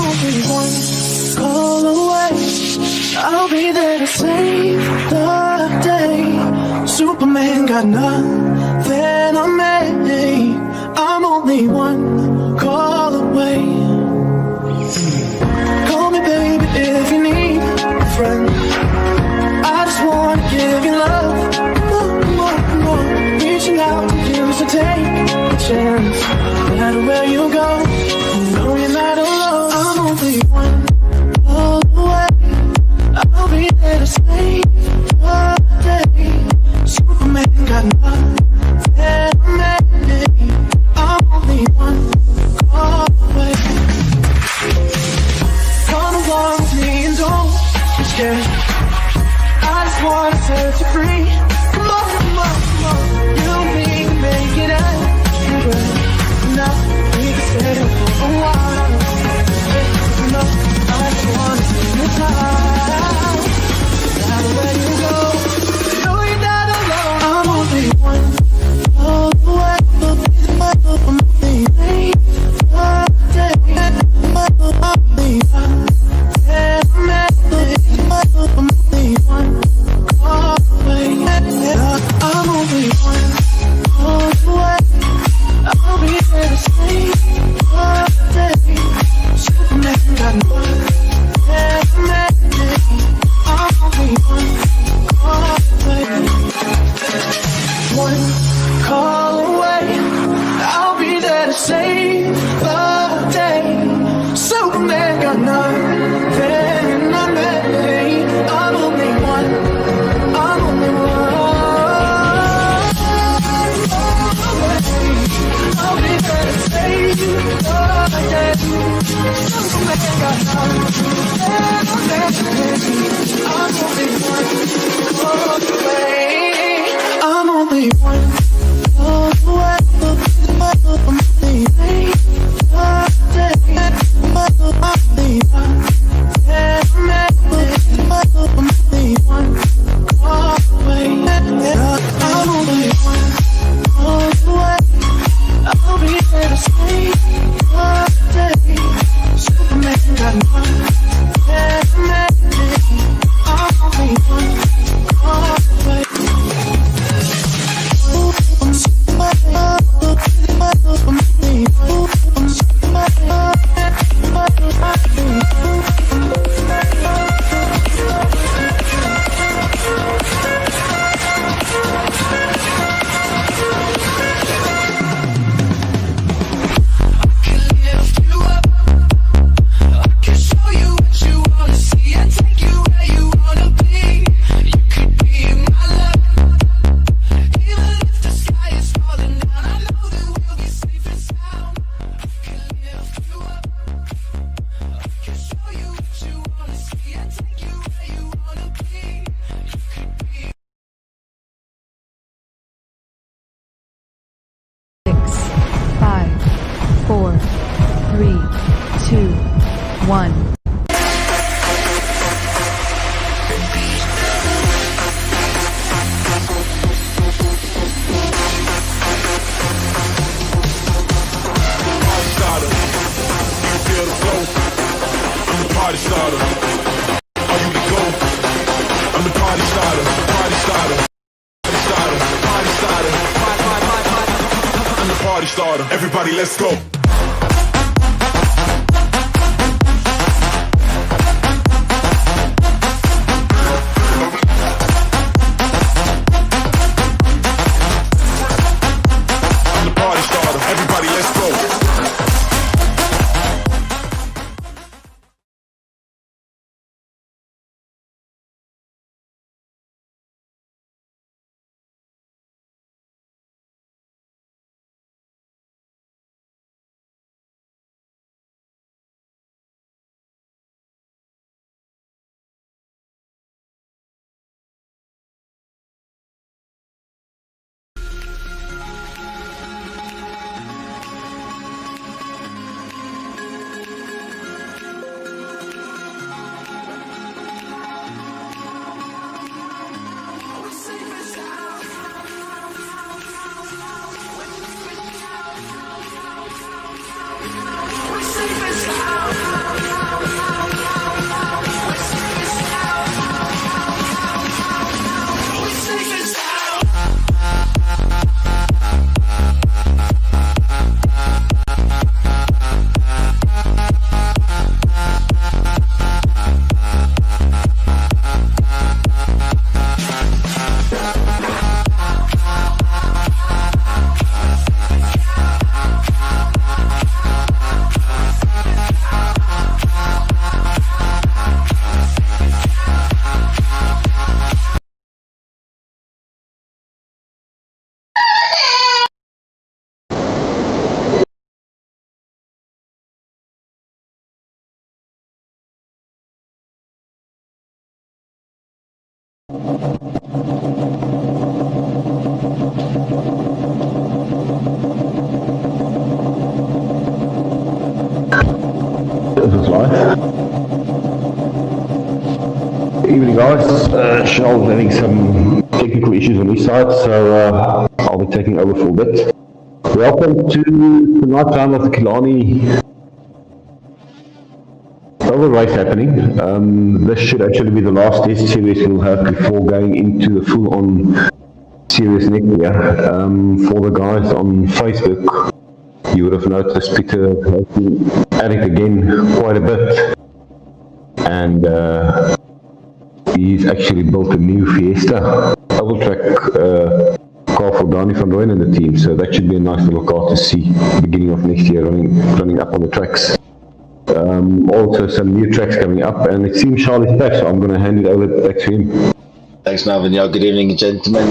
only one call away. I'll be there to save the day. Superman got nothing on me. I'm only one call away. Call me baby if you need a friend. I just wanna give you love, more. Reaching out to you, so take a chance. No matter where you go, you know you're not alone. I'm only one call away. I'll be there to save the day. Superman got nothing on me. I'm only one call away. Come along with me and don't be scared. I just wanna set you free. Come on. You and me can make it anywhere. Now we can stay for a while. No, I just wanna spend the time. No matter where you go, you know you're not alone. I'm only one call away. I'm only one call away. I'll be there to save the day. Superman got nothing. I'm only one call away. One call away. I'll be there to save the day. Superman got nothing on me. I'm only one. I'm only one. I'll be there to save the day. Superman got nothing on me. I'm only one call away. I'm only one call away. I'll be there to save the day. Superman got nothing. I'm only one call away. Party starter. Are you the GOAT? I'm the party starter. Party starter. Party starter. Party starter. I'm the party starter. Everybody, let's go. This is live. Evening guys, Charles having some technical issues on his side, so I'll be taking over for a bit. Welcome to tonight's round of the Killarney Oval race happening. This should actually be the last test series we'll have before going into the full-on series next year. For the guys on Facebook, you would have noticed Peter has been at it again quite a bit, and he's actually built a new Fiesta oval track car for Dani van Rooyen and the team, so that should be a nice little car to see beginning of next year running up on the tracks. Also some new tracks coming up, and it seems Charlie's back, so I'm going to hand it over back to him. Thanks, Melvin. Yeah, good evening, gentlemen.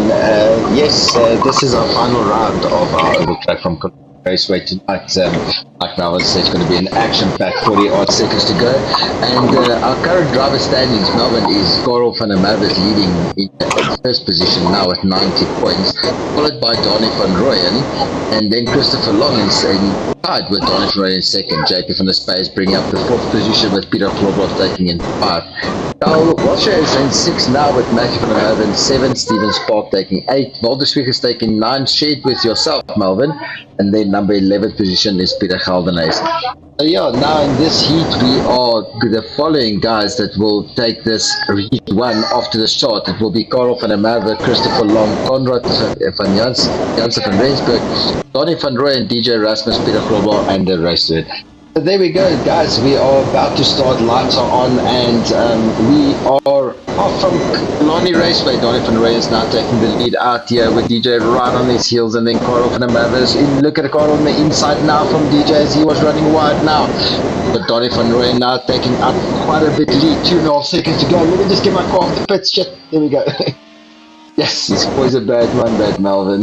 Yes, this is our final round of our oval track from Raceway tonight. Like Melvin said, it's going to be an action-packed 40-odd seconds to go. And our current driver standings, Melvin, is Karel van der Merwe leading in first position now at 90 points, followed by Dani van Rooyen, and then Christopher Long tied with Dani van Rooyen in second. JP van der Spaes bringing up the fourth position with Peter Klobroff taking in 5. Carl Washer is in 6 now with Matthew van der Merwe in 7, Steven Spark taking 8, Walderswijk is taking 9, shared with yourself, Melvin, and then number 11 position is Peter Geldenhuys. Yeah, now in this heat we are the following guys that will take this heat 1 after the start. It will be Karel van der Merwe, Christopher Long, Conrad van Janssen van Rensburg, Dani van Rooyen, DJ Rasmus, Peter Klobroff, and the rest of it. So there we go, guys. We are about to start. Lights are on, and we are off from Killarney Raceway. Dani van Rooyen is now taking the lead out here with DJ right on his heels, and then Karel van der Merwe is in. Look at Karel on the inside now from DJ as he was running wide now. But Dani van Rooyen now taking up quite a bit lead. 2.5 seconds to go. Let me just get my car off the pits. Shit. There we go. Yes, this boy's a bad one, bad Melvin.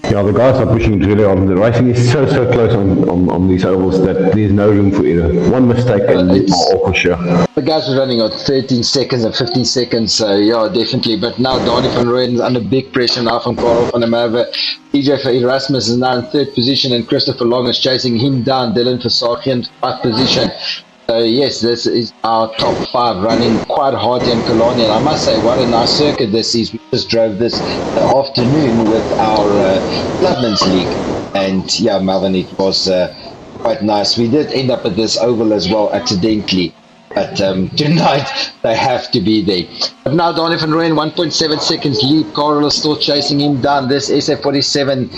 Yeah, the guys are pushing it really on. The racing is so close on these ovals that there's no room for error. One mistake and it's all for sure. The guys were running on 13 seconds and 15 seconds, so yeah, definitely. But now Dani van Rooyen is under big pressure now from Karel van der Merwe. DJ for Erasmus is now in 3rd position, and Christopher Long is chasing him down. Dylan Versace in 5th position. So yes, this is our top 5 running quite hard in Killarney, and I must say what a nice circuit this is. We just drove this afternoon with our Clubman's League, and yeah, Melvin, it was quite nice. We did end up at this oval as well accidentally, but tonight they have to be there. But now Dani van Rooyen 1.7 seconds lead. Karel is still chasing him down. This SA47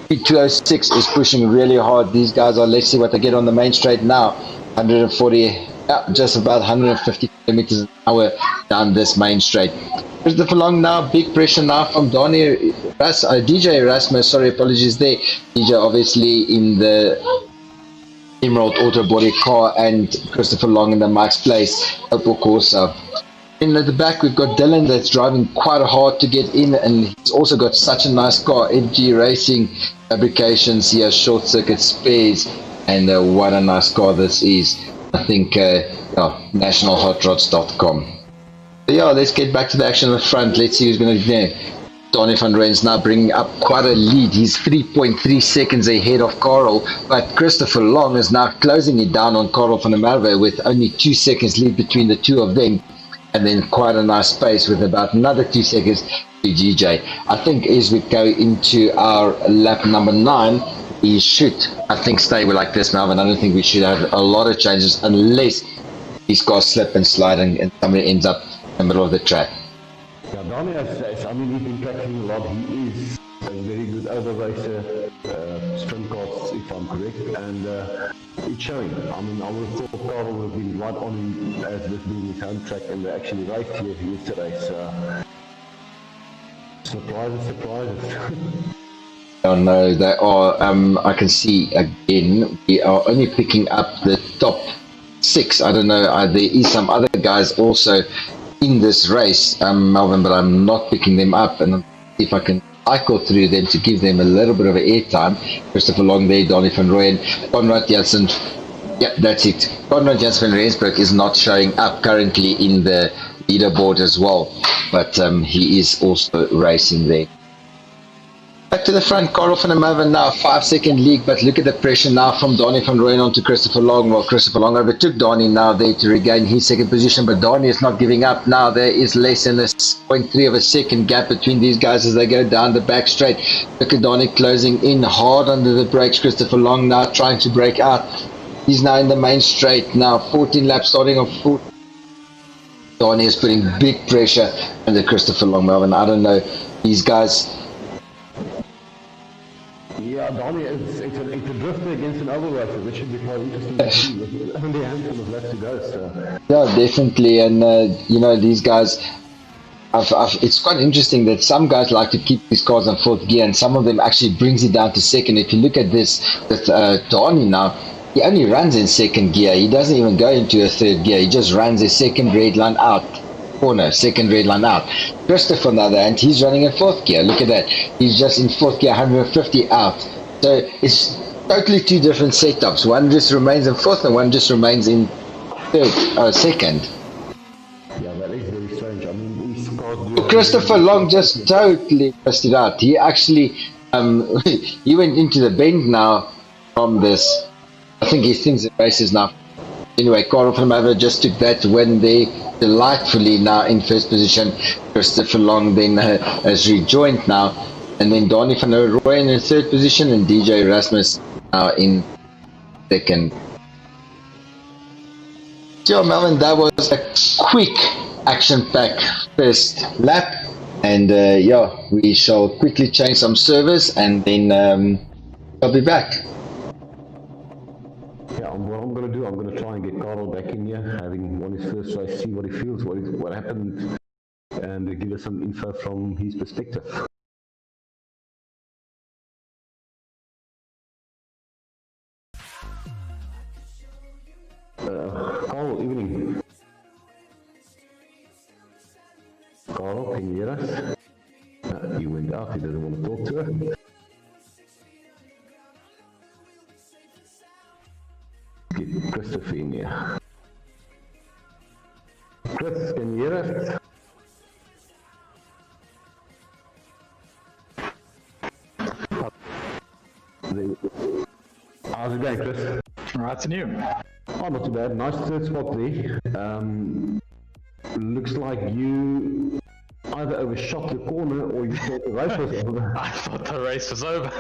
206 is pushing really hard. These guys are, let's see what they get on the main straight now. 140, yeah, just about 150 kilometers an hour down this main straight. Christopher Long now, big pressure now from DJ Erasmus, sorry, apologies there. DJ obviously in the Emerald Auto Body car, and Christopher Long in the Max Place Opel Corsa. And at the back we've got Dylan that's driving quite hard to get in, and he's also got such a nice car, FG Racing Fabrications here, short circuit spares. And what a nice car this is. I think nationalhotrods.com. Yeah, let's get back to the action at the front. Let's see who's going to be there. Dani van Rooyen is now bringing up quite a lead. He's 3.3 seconds ahead of Karel, but Christopher Long is now closing it down on Karel van der Merwe with only 2 seconds lead between the two of them, and then quite a nice space with about another 2 seconds to DJ. I think as we go into our lap number 9, we should, I think, stay like this, Melvin. I don't think we should have a lot of changes unless these cars slip and slide and somebody ends up in the middle of the track. Yeah, Dani has, I mean, he's been practicing a lot. He is a very good oval racer, sprint cars, if I'm correct, and it's showing. I mean, I would have thought Karel would have been right on him as this being his home track, and they actually raced here yesterday, so surprises. Oh no, they are, I can see again, we are only picking up the top 6. I don't know, there is some other guys also in this race, Melvin, but I'm not picking them up, and if I can cycle through them to give them a little bit of airtime. Christopher Long there, Dani van Rooyen, Conrad Janssen. Yeah, that's it. Conrad Janssen van Rensburg is not showing up currently in the leaderboard as well, but he is also racing there. Back to the front, Carl van der Merwe now, 5-second lead, but look at the pressure now from Donnie van Rooyen on to Christopher Long. Well, Christopher Long overtook Donnie now there to regain his second position, but Donnie is not giving up now. There is less than a 0.3 of a second gap between these guys as they go down the back straight. Look at Donnie closing in hard under the brakes. Christopher Long now trying to break out. He's now in the main straight now, 14 laps starting on foot. Donnie is putting big pressure under Christopher Long, Melvin. I don't know, these guys... Yeah, Donnie, it's a drifter against an overracer, which should be quite interesting to see. There's only a handful of laps to go, so... Yeah, definitely, and you know, these guys... it's quite interesting that some guys like to keep these cars on fourth gear, and some of them actually brings it down to second. If you look at this with Donnie now, he only runs in second gear. He doesn't even go into a third gear. He just runs a second red line out. Corner, second red line out. Christopher, on the other hand, he's running in fourth gear. Look at that. He's just in fourth gear, 150 out. So it's totally two different setups. One just remains in fourth and one just remains in second. Yeah, that is very strange. I mean, these cars do... Christopher Long just totally messed it out. He actually, he went into the bend now from this. I think he thinks it races now. Anyway, Carl van der Merwe just took that win there delightfully now in first position. Christopher Long then has rejoined now. And then Donnie van Rooyen in third position and DJ Rasmus now in second. So, Melvin, that was a quick action-packed first lap. And yeah, we shall quickly change some servers and then I'll be back. Yeah, what I'm going to do, I'm going to try and get Carl back in here, having won his first race, see what he feels, what happened, and give us some info from his perspective. Carl, evening. Carl, can you hear us? He went out, he doesn't want to talk to her. Get Christopher in here. Chris, can you hear us? How's it going, Chris? Right to you. Oh, not too bad. Nice third spot there. Looks like you either overshot the corner or you thought the race was over. I thought the race was over.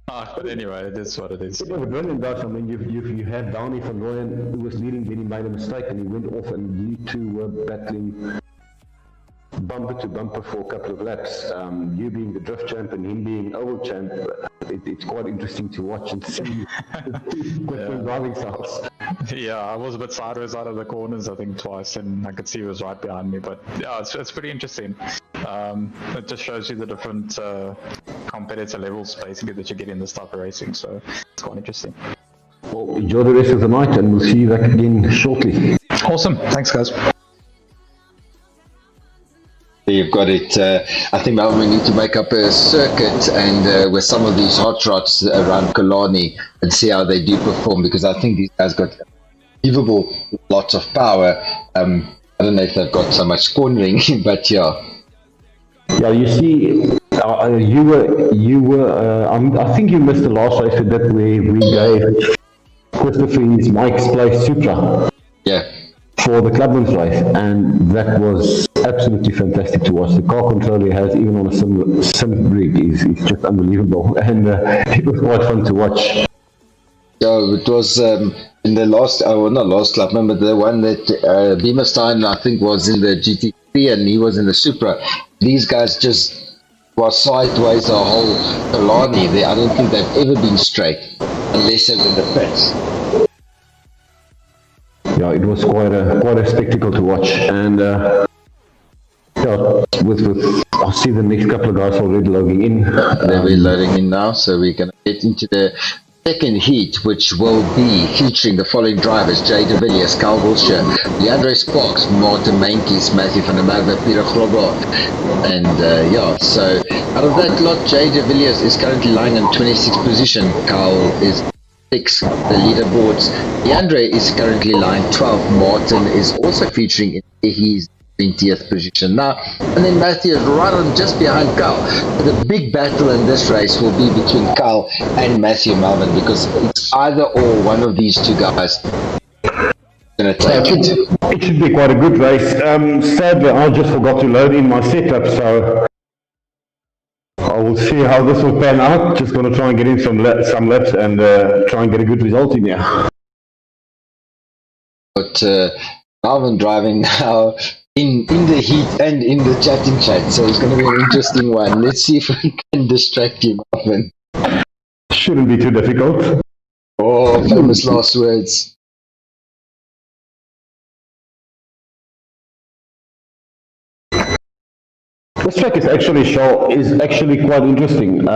But anyway, it is what it is. It was brilliant, guys. I mean, you had Donnie van Rooyen who was leading, then he made a mistake and he went off, and you two were battling bumper to bumper for a couple of laps. You being the drift champ and him being oval champ, it's quite interesting to watch and see different driving styles. Yeah, I was a bit sideways out of the corners, I think twice, and I could see he was right behind me. But yeah, it's pretty interesting. It just shows you the different competitor levels basically that you get in this type of racing. So it's quite interesting. Well, enjoy the rest of the night, and we'll see you back again shortly. Awesome. Thanks, guys. You've got it. I think now we need to make up a circuit and with some of these hot rods around Killarney and see how they do perform, because I think these guys got unbelievable lots of power. I don't know if they've got so much cornering, but yeah. Yeah, you see, you were. I think you missed the last race that we gave Christopher his Mike's Place Supra. Yeah. For the Clubman's race, and that was absolutely fantastic to watch. The car control he has, even on a sim rig, is just unbelievable, and it was quite fun to watch. Yeah, it was in the last, not last club, remember the one that Beamerstein, I think, was in the GT3 and he was in the Supra. These guys just were sideways the whole Killarney there. I don't think they've ever been straight, unless they're in the pits. Yeah, it was quite a spectacle to watch, and yeah, with I see the next couple of guys already logging in. They'll be loading in now, so we're going to get into the second heat, which will be featuring the following drivers: Jay de Villiers, Carl Wilshire, Leandre Sparks, Martin Meintjes, Matthew van der Merwe, Peter Grobler, and yeah, so out of that lot, Jay de Villiers is currently lying in 26th position. Carl is 6, the leaderboards. DeAndre is currently line 12. Martin is also featuring in his 20th position now. And then Matthew is right on just behind Kyle. The big battle in this race will be between Kyle and Matthew Melvin, because it's either or one of these two guys going to take it. It should be quite a good race. Sadly, I just forgot to load in my setup, so I will see how this will pan out. Just going to try and get in some laps and try and get a good result in here. But Melvin driving now in the heat and in the chatting chat, so it's going to be an interesting one. Let's see if we can distract you, Melvin. Shouldn't be too difficult. Oh, famous last words. This track is actually quite interesting.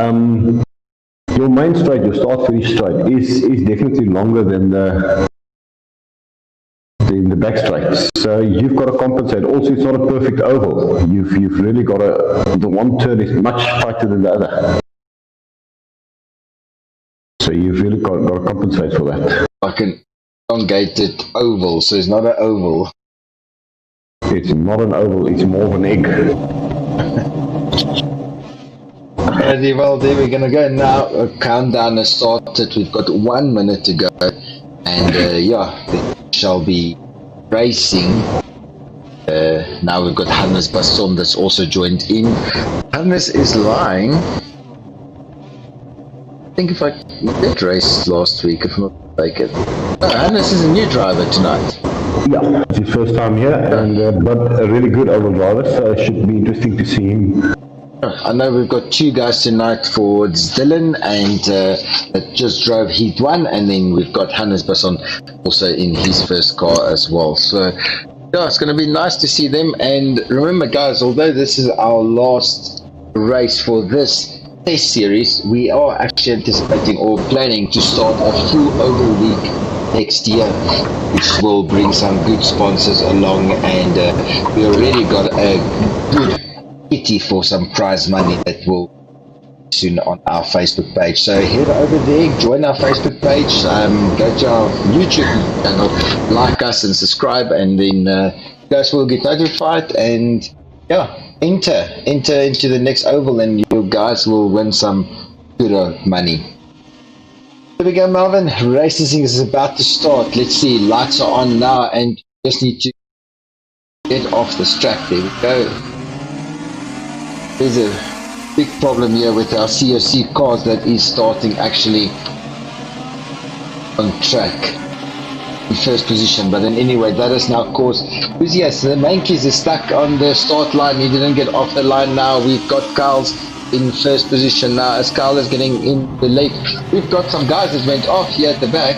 Your main straight, your start-finish straight, is definitely longer than the back straight. So you've got to compensate. Also, it's not a perfect oval. You've really got to. The one turn is much tighter than the other. So you've really got to compensate for that. Like an elongated oval, so it's not an oval. It's not an oval. It's more of an egg. Alrighty, well, there we're gonna go now. A countdown has started. We've got 1 minute to go, and yeah, it shall be racing. Now we've got Hannes Basson that's also joined in. Hannes is lying. I think if I did race last week, if I'm not mistaken. Oh, Hannes is a new driver tonight. Yeah, it's his first time here, and but a really good oval driver, so it should be interesting to see him. I know we've got two guys tonight for Dylan, and that just drove Heat 1, and then we've got Hannes Basson also in his first car as well. So yeah, it's going to be nice to see them. And remember, guys, although this is our last race for this test series, we are actually anticipating or planning to start a full oval week next year, which will bring some good sponsors along, and we already got a good kitty for some prize money that will soon on our Facebook page. So head over there, join our Facebook page, go to our YouTube channel, like us and subscribe, and then you guys will get notified, and yeah, enter into the next oval, and you guys will win some good money. There we go, Melvin. Racing is about to start. Let's see, lights are on now, and just need to get off this track. There we go. There's a big problem here with our COC cars that is starting actually on track in first position, but then anyway, that is now caused, because yes, the Mankeys is stuck on the start line. He didn't get off the line. Now we've got Carl's in first position now, as Carl is getting in the late. We've got some guys that went off here at the back.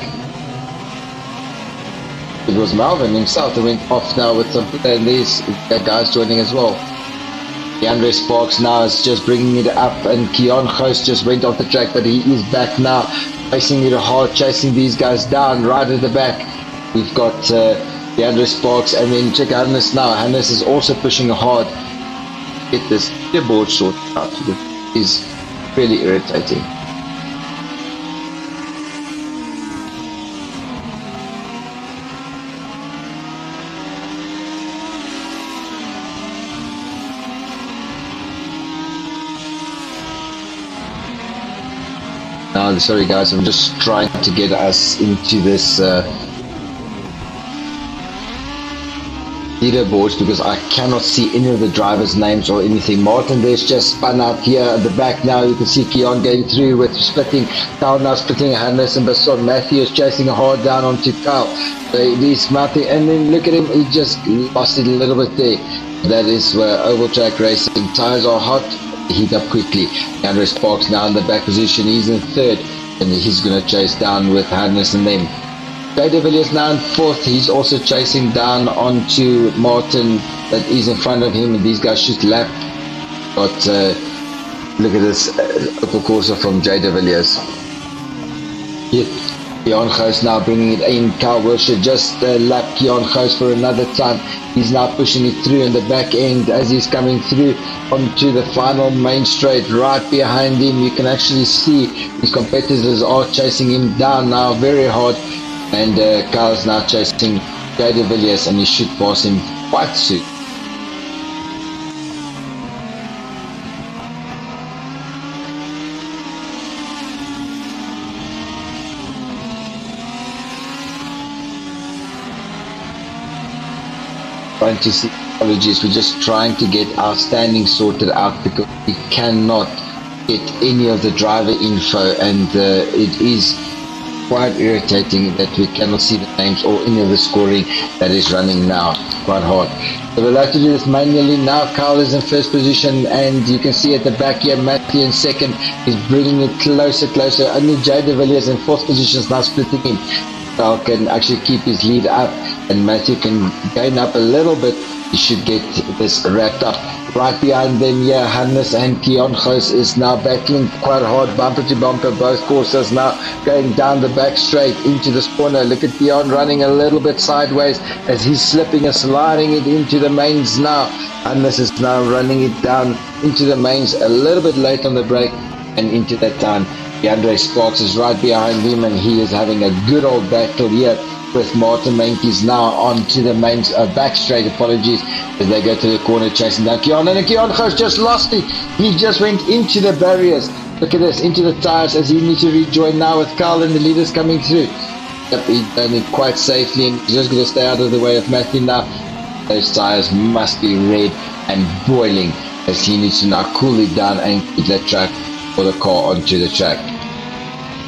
It was Melvin himself that went off now with some, and these guys joining as well. DeAndre Sparks now is just bringing it up, and Keon Ghost just went off the track, but he is back now, chasing it hard, chasing these guys down right at the back. We've got DeAndre Sparks, and then check out Hannes now. Hannes is also pushing hard. Get this board sorted out. It is really irritating. Now, sorry guys, I'm just trying to get us into this leaderboards, because I cannot see any of the drivers' names or anything. Martin there's just spun out here at the back now. You can see Keon going through with splitting. Kyle now splitting Hannes and Basson. Matthew is chasing hard down onto Kyle. He's mounting, and then look at him, he just lost it a little bit there. That is where oval track racing. Tires are hot, heat up quickly. Andrew Sparks now in the back position. He's in third, and he's going to chase down with Hannes and them. Jay De Villiers now in fourth. He's also chasing down onto Martin that is in front of him, and these guys should lap. But look at this Opel Corsa from Jay De Villiers. Yep. Keon Ghost now bringing it in. Carl Wilshire just lapped Keon Ghost for another time. He's now pushing it through in the back end as he's coming through onto the final main straight. Right behind him, you can actually see his competitors are chasing him down now very hard. And Carl's now chasing Jay de Villiers, and he should pass him quite soon. Trying to see, apologies, we're just trying to get our standing sorted out because we cannot get any of the driver info, and it is quite irritating that we cannot see the names or any of the scoring that is running now. Quite hard. So we'll have to do this manually now. Carl is in first position, and you can see at the back here Matthew in second. He's bringing it closer. Only Jay de Villiers in fourth position is now splitting him. Carl can actually keep his lead up, and Matthew can gain up a little bit. He should get this wrapped up. Right behind them, yeah, Hannes and Keon Ghost is now battling quite hard, bumper to bumper. Both coursers now going down the back straight into the spawner. Look at Keon running a little bit sideways as he's slipping and sliding it into the mains now. Hannes is now running it down into the mains a little bit late on the break and into that time. Leandre Sparks is right behind him, and he is having a good old battle here with Martin Meintjes now on to the main back straight, apologies, as they go to the corner chasing down Keon, and Keon Ghost just lost it. He just went into the barriers. Look at this, into the tires as he needs to rejoin now with Carl and the leaders coming through. Yep, he's done it quite safely, and he's just going to stay out of the way of Matthew now. Those tires must be red and boiling as he needs to now cool it down and keep that track for the car onto the track.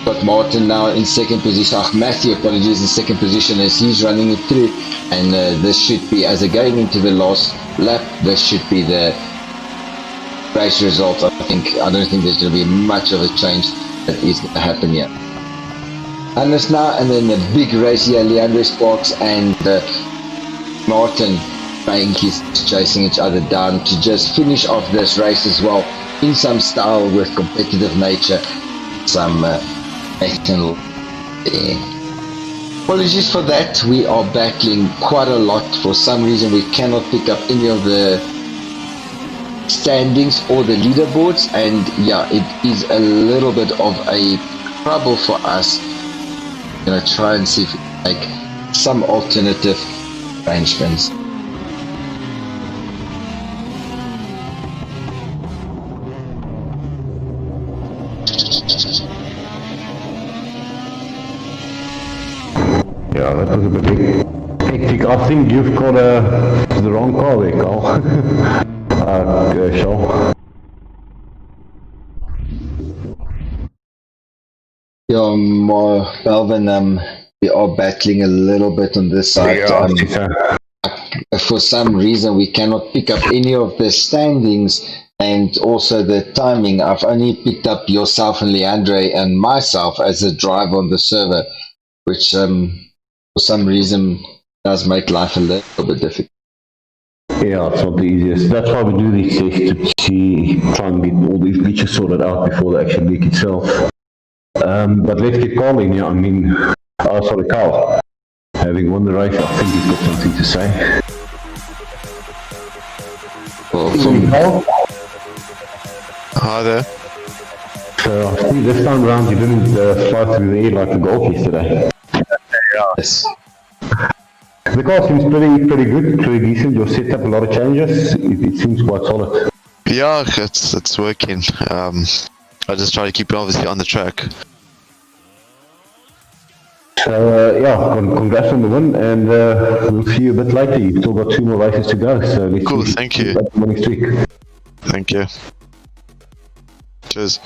Got Martin now in second position. Matthew, apologies, in second position as he's running it through, and this should be, as they're going into the last lap, this should be the race result. I don't think there's going to be much of a change that is going to happen here. Hannes now, and then the big race here, Leandre Sparks and Martin Meintjes chasing each other down to just finish off this race as well in some style with competitive nature, some excellent. Apologies for that. We are battling quite a lot. For some reason we cannot pick up any of the standings or the leaderboards, and yeah, it is a little bit of a trouble for us. I'm gonna try and see if we can make some alternative arrangements. Yeah, that was a bit hectic. I think you've got the wrong car there, Carl. Gershel. Yeah, Melvin, we are battling a little bit on this side. For some reason, we cannot pick up any of the standings and also the timing. I've only picked up yourself and Leandre and myself as a driver on the server, which for some reason does make life a little bit difficult. Yeah, it's not the easiest. That's why we do these tests, to try and get all these glitches sorted out before the actual leak itself. But let's get Carl in here. I mean, sorry, Carl. Having won the race, I think he's got something to say. Well, Carl? Hi there. So I think this time around you didn't fly through the air like the Golf yesterday. yes. The car seems pretty good, pretty decent. You've set up a lot of changes. It seems quite solid. Yeah, it's working. I just try to keep it obviously on the track. So yeah, congrats on the win, and we'll see you a bit later. You've still got 2 more races to go, so let's Cool, see thank you. next week. Thank you. Cheers.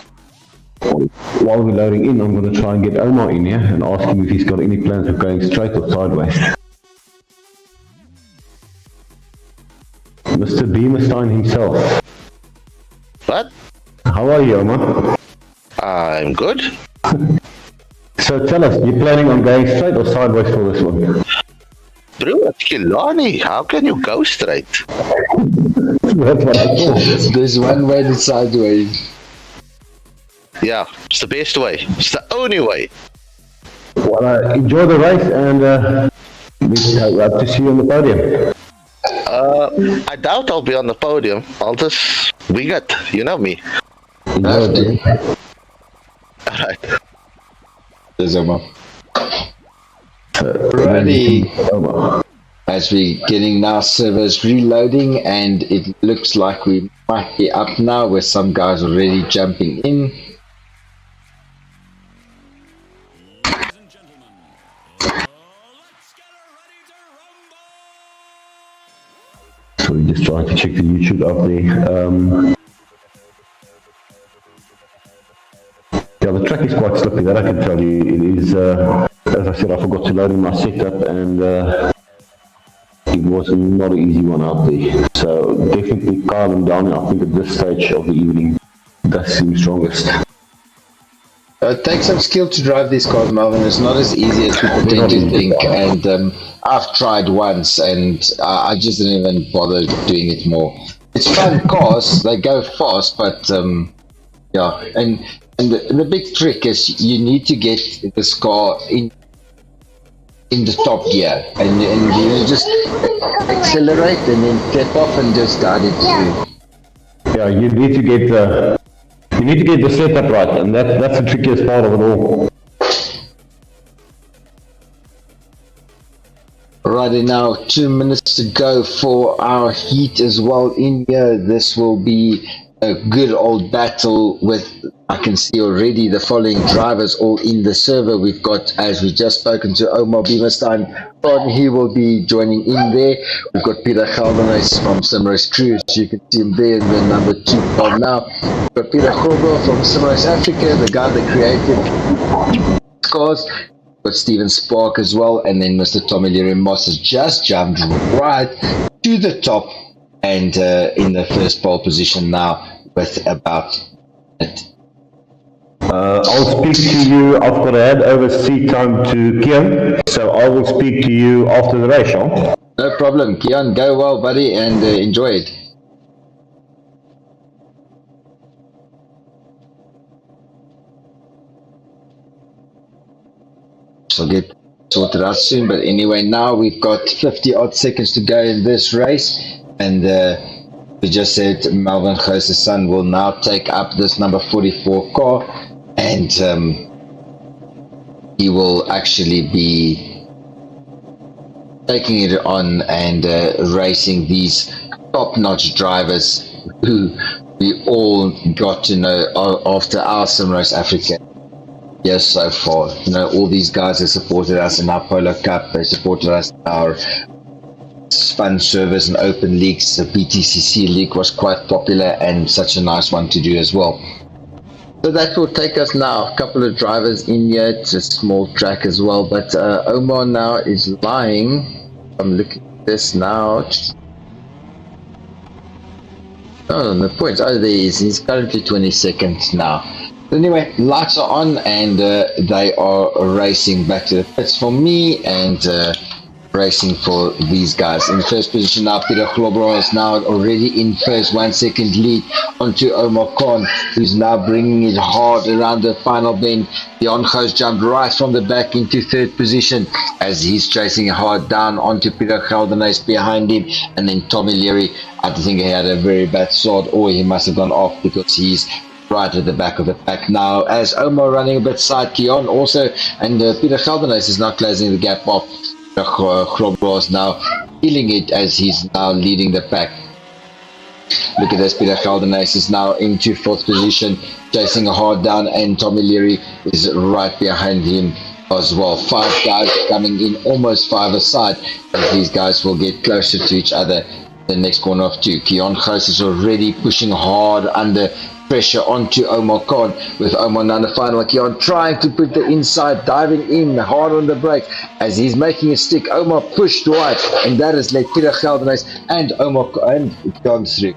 While we're loading in, I'm going to try and get Omar in here and ask him if he's got any plans of going straight or sideways. Mr. Beamerstein himself. What? How are you, Omar? I'm good. So tell us, you planning on going straight or sideways for this one? Bro, Killarney, how can you go straight? That's what I thought. There's one way to sideways. Yeah, it's the best way. It's the only way. Well, enjoy the race, and we hope to see you on the podium. I doubt I'll be on the podium. I'll just wing it. You know me. Enjoy it. Alright. There's Omar. Ready. Over. As we getting now servers reloading, and it looks like we might be up now with some guys already jumping in. So we're just trying to check the YouTube up there. Yeah, the track is quite slippy, that I can tell you. It is, as I said, I forgot to load in my setup, and it was not an easy one out there. So definitely calm them down. I think at this stage of the evening, that seems strongest. It takes some skill to drive these cars, Melvin. It's not as easy as people tend to think. And I've tried once, and I just didn't even bother doing it more. It's fun cars; they go fast, but yeah. And the big trick is you need to get this car in the top gear, and you just accelerate and then get off and just guide it through. Yeah, you need to get the setup right, and that's the trickiest part of it all. Righty now, 2 minutes to go for our heat as well in here. This will be a good old battle with, I can see already the following drivers all in the server. We've got, as we just spoken to, Omar Beamerstein. He will be joining in there. We've got Peter Gelderhuys from Simrace Crew, as you can see him there in the number 2 car now. We've got Peter Grobel from Simrace Africa, the guy that created cars. We've got Steven Spark as well, and then Mr. Tommy Leary Moss has just jumped right to the top and in the first pole position now with about it. I'll speak to you. I've got to head over seat time to Kian, so I will speak to you after the race, Sean. No problem, Kian. Go well, buddy, and enjoy it. So get sorted out soon, but anyway, now we've got 50 odd seconds to go in this race, and we just said Melvin Gose's son will now take up this number 44 car, and he will actually be taking it on and racing these top-notch drivers who we all got to know after our Simrace Africa. Yes, so far, you know, all these guys have supported us in our Polo Cup. They supported us in our fun service and open leagues. The BTCC league was quite popular and such a nice one to do as well. So that will take us now. A couple of drivers in here. It's a small track as well. But Omar now is lying. I'm looking at this now. Oh, the points. Oh, there he is. He's currently 22nd now. Anyway, lights are on, and they are racing back to the pits for me and racing for these guys. In first position now, Peter Globro is now already in first, 1 second lead onto Omar Khan, who's now bringing it hard around the final bend. Jan Goos jumped right from the back into third position as he's chasing hard down onto Peter Gelderhuys behind him, and then Tommy Leary, I think he had a very bad start, or he must have gone off because he's right at the back of the pack now, as Omar running a bit side, Kion also, and Peter Gelderhuys is now closing the gap off. Grobro is now killing it as he's now leading the pack. Look at this, Peter Gelderhuys is now into fourth position, chasing hard down, and Tommy Leary is right behind him as well. 5 guys coming in, almost 5 aside, as these guys will get closer to each other. The next corner of 2. Jan Goos is already pushing hard under pressure onto Omar Khan, with Omar now the final. Kion trying to put the inside, diving in hard on the brake as he's making a stick. Omar pushed wide, and that has let Peter Gelderhuys and Omar and Kion through.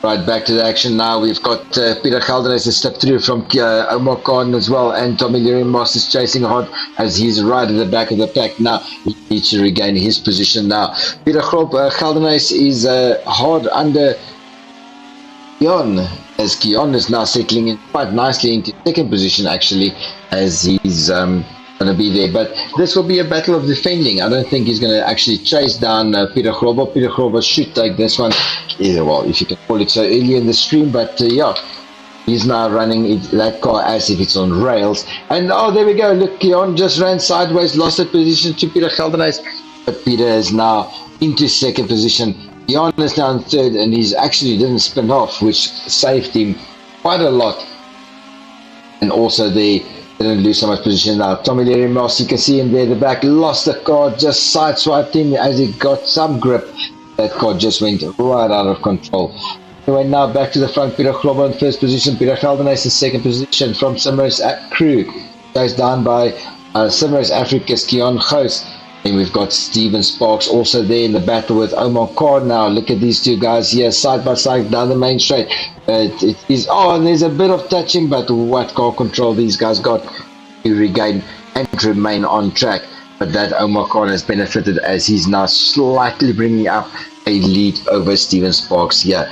Right, back to the action now. We've got Peter Gelderhuys has stepped through from Omar Khan as well, and Tommy Leary Moss is chasing hard as he's right at the back of the pack now. He needs to regain his position now. Peter Gelderhuys is hard under Jan as Keon is now settling in quite nicely into second position, actually, as he's going to be there. But this will be a battle of defending. I don't think he's going to actually chase down Peter Grobo. Peter Grobo should take this one, well, if you can call it so, early in the stream. But yeah, he's now running that car as if it's on rails. And oh, there we go. Look, Keon just ran sideways, lost that position to Peter Geldenhuys. But Peter is now into second position. Keon is now in third, and he's actually didn't spin off, which saved him quite a lot. And also they didn't lose so much position now. Tommy Leary Moss, you can see him there at the back, lost the car, just sideswiped him as he got some grip. That car just went right out of control. Anyway, now back to the front. Peter Grobo in first position, Peter Geldenhuys in second position. From Simrose crew goes down by Simrose Africa's Keon Gous. And we've got Steven Sparks also there in the battle with Omar Carr now. Look at these two guys here, side by side down the main straight. It is, and there's a bit of touching, but what car control these guys got to regain and remain on track. But that Omar Carr has benefited as he's now slightly bringing up a lead over Steven Sparks here.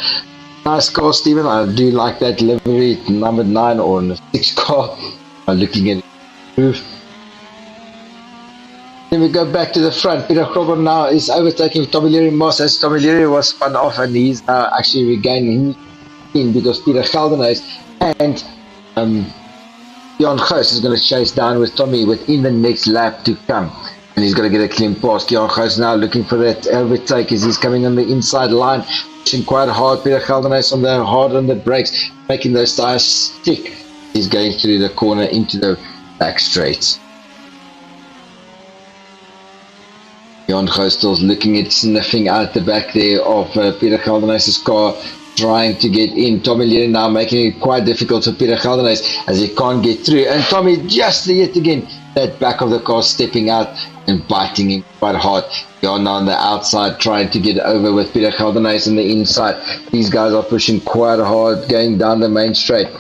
Nice car, Steven. I do like that livery, number 9 or 6 car. I'm looking at it. Roof. Then we go back to the front. Peter Grobo now is overtaking Tommy Leary Moss as Tommy Leary was spun off, and he's now actually regaining in because Peter Geldenhuys and Keon Gous is going to chase down with Tommy within the next lap to come. And he's got to get a clean pass. Keon Gous now looking for that overtake as he's coming on the inside line, pushing quite hard. Peter Geldenhuys hard on the brakes, making those tires stick. He's going through the corner into the back straights. Keon Gous still looking at sniffing out the back there of Peter Geldenhuys' car, trying to get in. Tommy Leary now making it quite difficult for Peter Geldenhuys as he can't get through. And Tommy just yet again, that back of the car stepping out and biting him quite hard. Keon on the outside trying to get over with Peter Geldenhuys on the inside. These guys are pushing quite hard going down the main straight.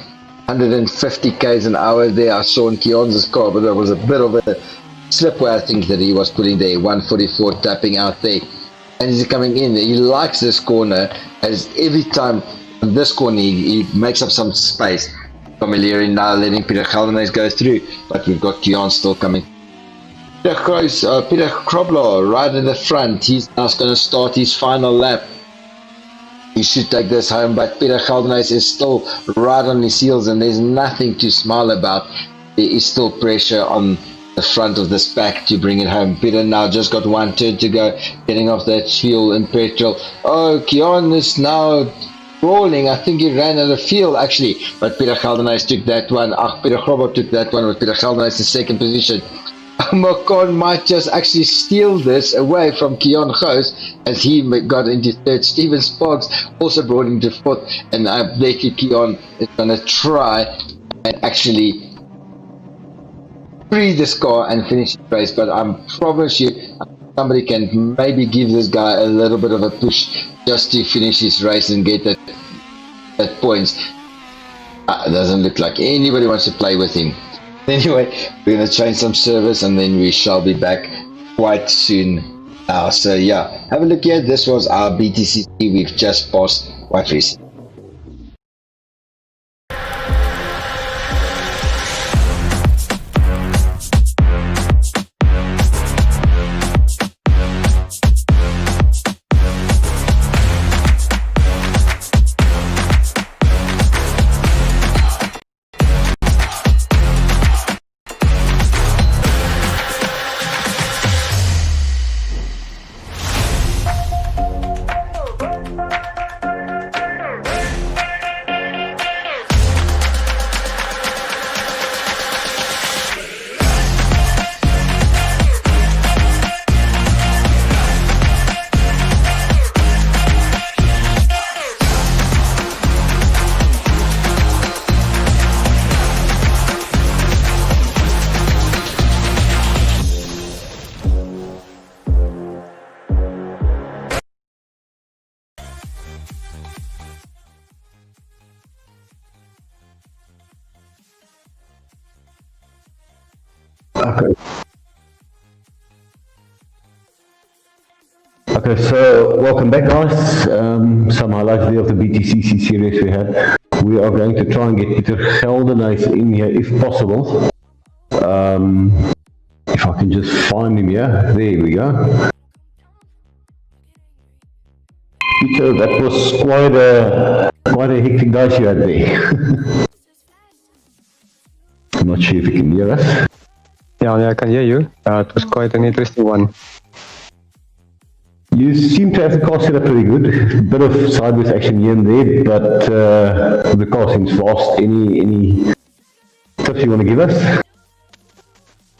150 k's an hour there I saw in Keon's car, but there was a bit of a slipway I think that he was putting there. 144 tapping out there, and he's coming in. He likes this corner as every time on this corner he makes up some space. Tommy Leary now letting Peter Geldenhuys go through, but we've got Keon still coming. Peter Grobo right in the front. He's now going to start his final lap. He should take this home, but Peter Geldenhuys is still right on his heels, and there's nothing to smile about. There is still pressure on the front of this pack to bring it home. Peter now just got one turn to go, getting off that fuel and petrol. Oh, Keon is now rolling. I think he ran out of fuel actually, but Peter Geldenhuys took that one. Peter Grobo took that one with Peter Geldenhuys in second position. Macon might just actually steal this away from Keon Gous as he got into third. Steven Sparks also brought him to fourth, and I bet you Keon is going to try and actually free this car and finish the race. But I promise you, somebody can maybe give this guy a little bit of a push just to finish his race and get that points. It doesn't look like anybody wants to play with him. Anyway, we're going to change some service and then we shall be back quite soon now. So yeah, have a look here. This was our BTCC. We've just passed quite recently. Okay, so welcome back guys. Some highlights there of the BTCC series we had. we are going to try and get Peter Geldenhuys in here if possible. If I can just find him here. There we go. Peter, that was quite a hectic dice you had there. I'm not sure if you can hear us. Yeah, I can hear you. It was quite an interesting one. You seem to have the car set up pretty good. Bit of sideways action here and there, but the car seems fast. Any tips you want to give us?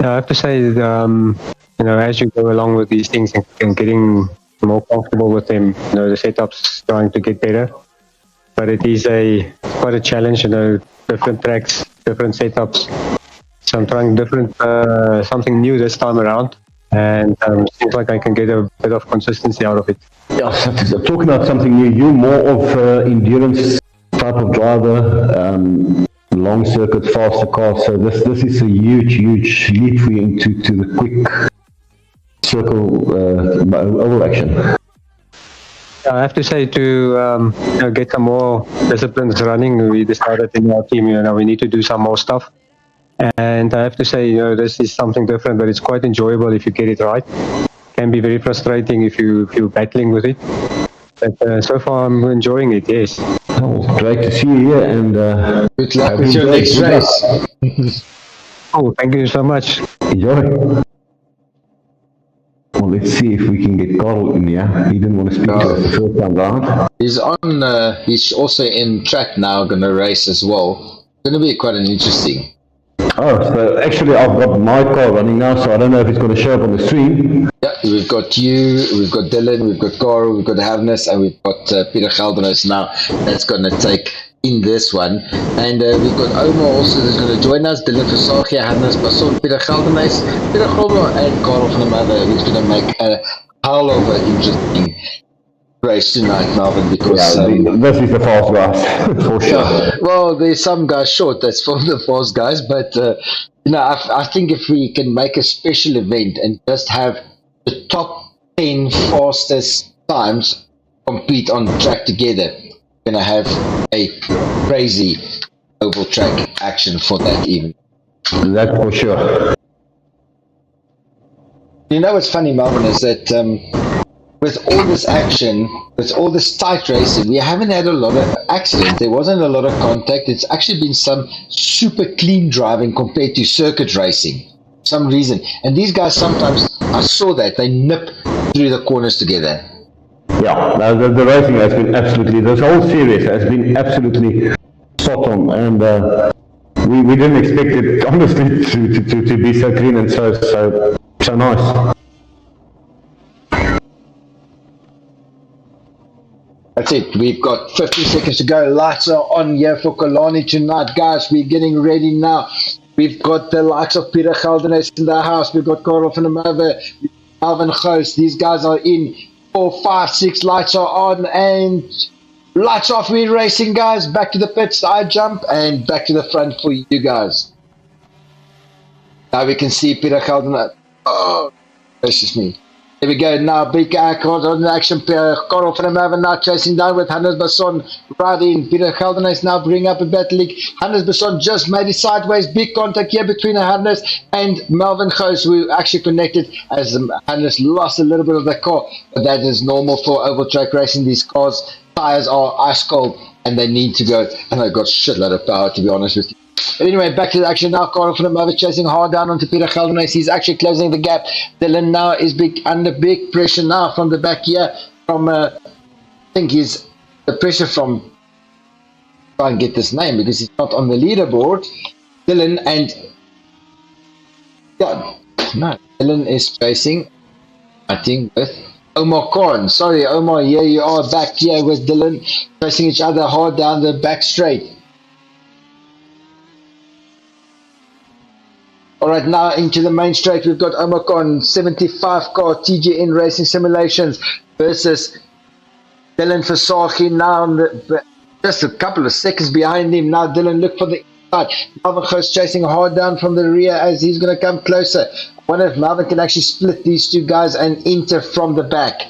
Yeah, I have to say, as you go along with these things and getting more comfortable with them, the setup's trying to get better. But it is quite a challenge, different tracks, different setups. So I'm trying something new this time around, and seems like I can get a bit of consistency out of it. Yeah, so talking about something new, you're more of endurance type of driver, long circuits, faster cars. So this is a huge leap for you into the quick circle oval action. I have to say, to get some more disciplines running, we decided in our team, we need to do some more stuff. And I have to say, this is something different, but it's quite enjoyable if you get it right. Can be very frustrating if you're battling with it. But so far, I'm enjoying it. Yes. Oh, great to see you here, and good luck with your next race. Oh, thank you so much. Enjoy. Well, let's see if we can get Carl in here. He didn't want to speak to us the first time round. He's also in track now, going to race as well. It's going to be quite an interesting. Oh, so actually I've got my car running now, so I don't know if it's going to show up on the stream. Yeah, we've got you, we've got Dylan, we've got Carl, we've got Hannes, and we've got Peter Geldenhuys now. That's going to take in this one. And we've got Omar also that's going to join us. Dylan Versace, Hannes Basson, Peter Geldenhuys, Peter Geldenhuys, and Carl van der Merwe, who's going to make a hell of an interesting race tonight, Melvin, because this is the fast guys, for sure. Yeah, well, there's some guys short, that's for the fast guys, but I think if we can make a special event and just have the top 10 fastest times compete on track together, we're going to have a crazy oval track action for that evening. That's for sure. You know what's funny, Melvin, is that with all this action, with all this tight racing, we haven't had a lot of accidents. There wasn't a lot of contact. It's actually been some super clean driving compared to circuit racing. For some reason. And these guys sometimes, I saw that, they nip through the corners together. Yeah, the racing has been absolutely, this whole series has been absolutely spot on. And we didn't expect it, honestly, to be so clean and so nice. That's it. We've got 15 seconds to go. Lights are on here for Kalani tonight. Guys, we're getting ready now. We've got the likes of Peter Geldenhuys in the house. We've got Carl van der Merwe, Alvin Goos. These guys are in. 4, 5, 6 lights are on and lights off. We're racing, guys. Back to the pits. I jump and back to the front for you guys. Now we can see Peter Geldenhuys. Oh, gracious me. There we go. Now big icon on action. Carl van der Merwe now chasing down with Hannes Basson right in. Peter Geldenhuys now bring up a battle league. Hannes Basson just made it sideways. Big contact here between Hannes and Melvin Goos, who actually connected as Hannes lost a little bit of the car. But that is normal for oval track racing. These cars, tires are ice cold and they need to go. And they've got shitload of power, to be honest with you. But anyway, back to the action now. Carl van der Merwe chasing hard down onto Peter Geldenhuys. He's actually closing the gap. Dylan now is under big pressure now from the back here. I think he's the pressure from, try and get this name because he's not on the leaderboard. Dylan and Dylan is chasing, I think, with Omar Korn. Sorry, Omar, here you are back here with Dylan chasing each other hard down the back straight. Alright, now into the main straight, we've got Omar Korn, 75 car TGN Racing Simulations versus Dylan Versace now, just a couple of seconds behind him. Now Dylan look for the inside. Melvin Goos chasing hard down from the rear as he's going to come closer. I wonder if Melvin can actually split these two guys and enter from the back.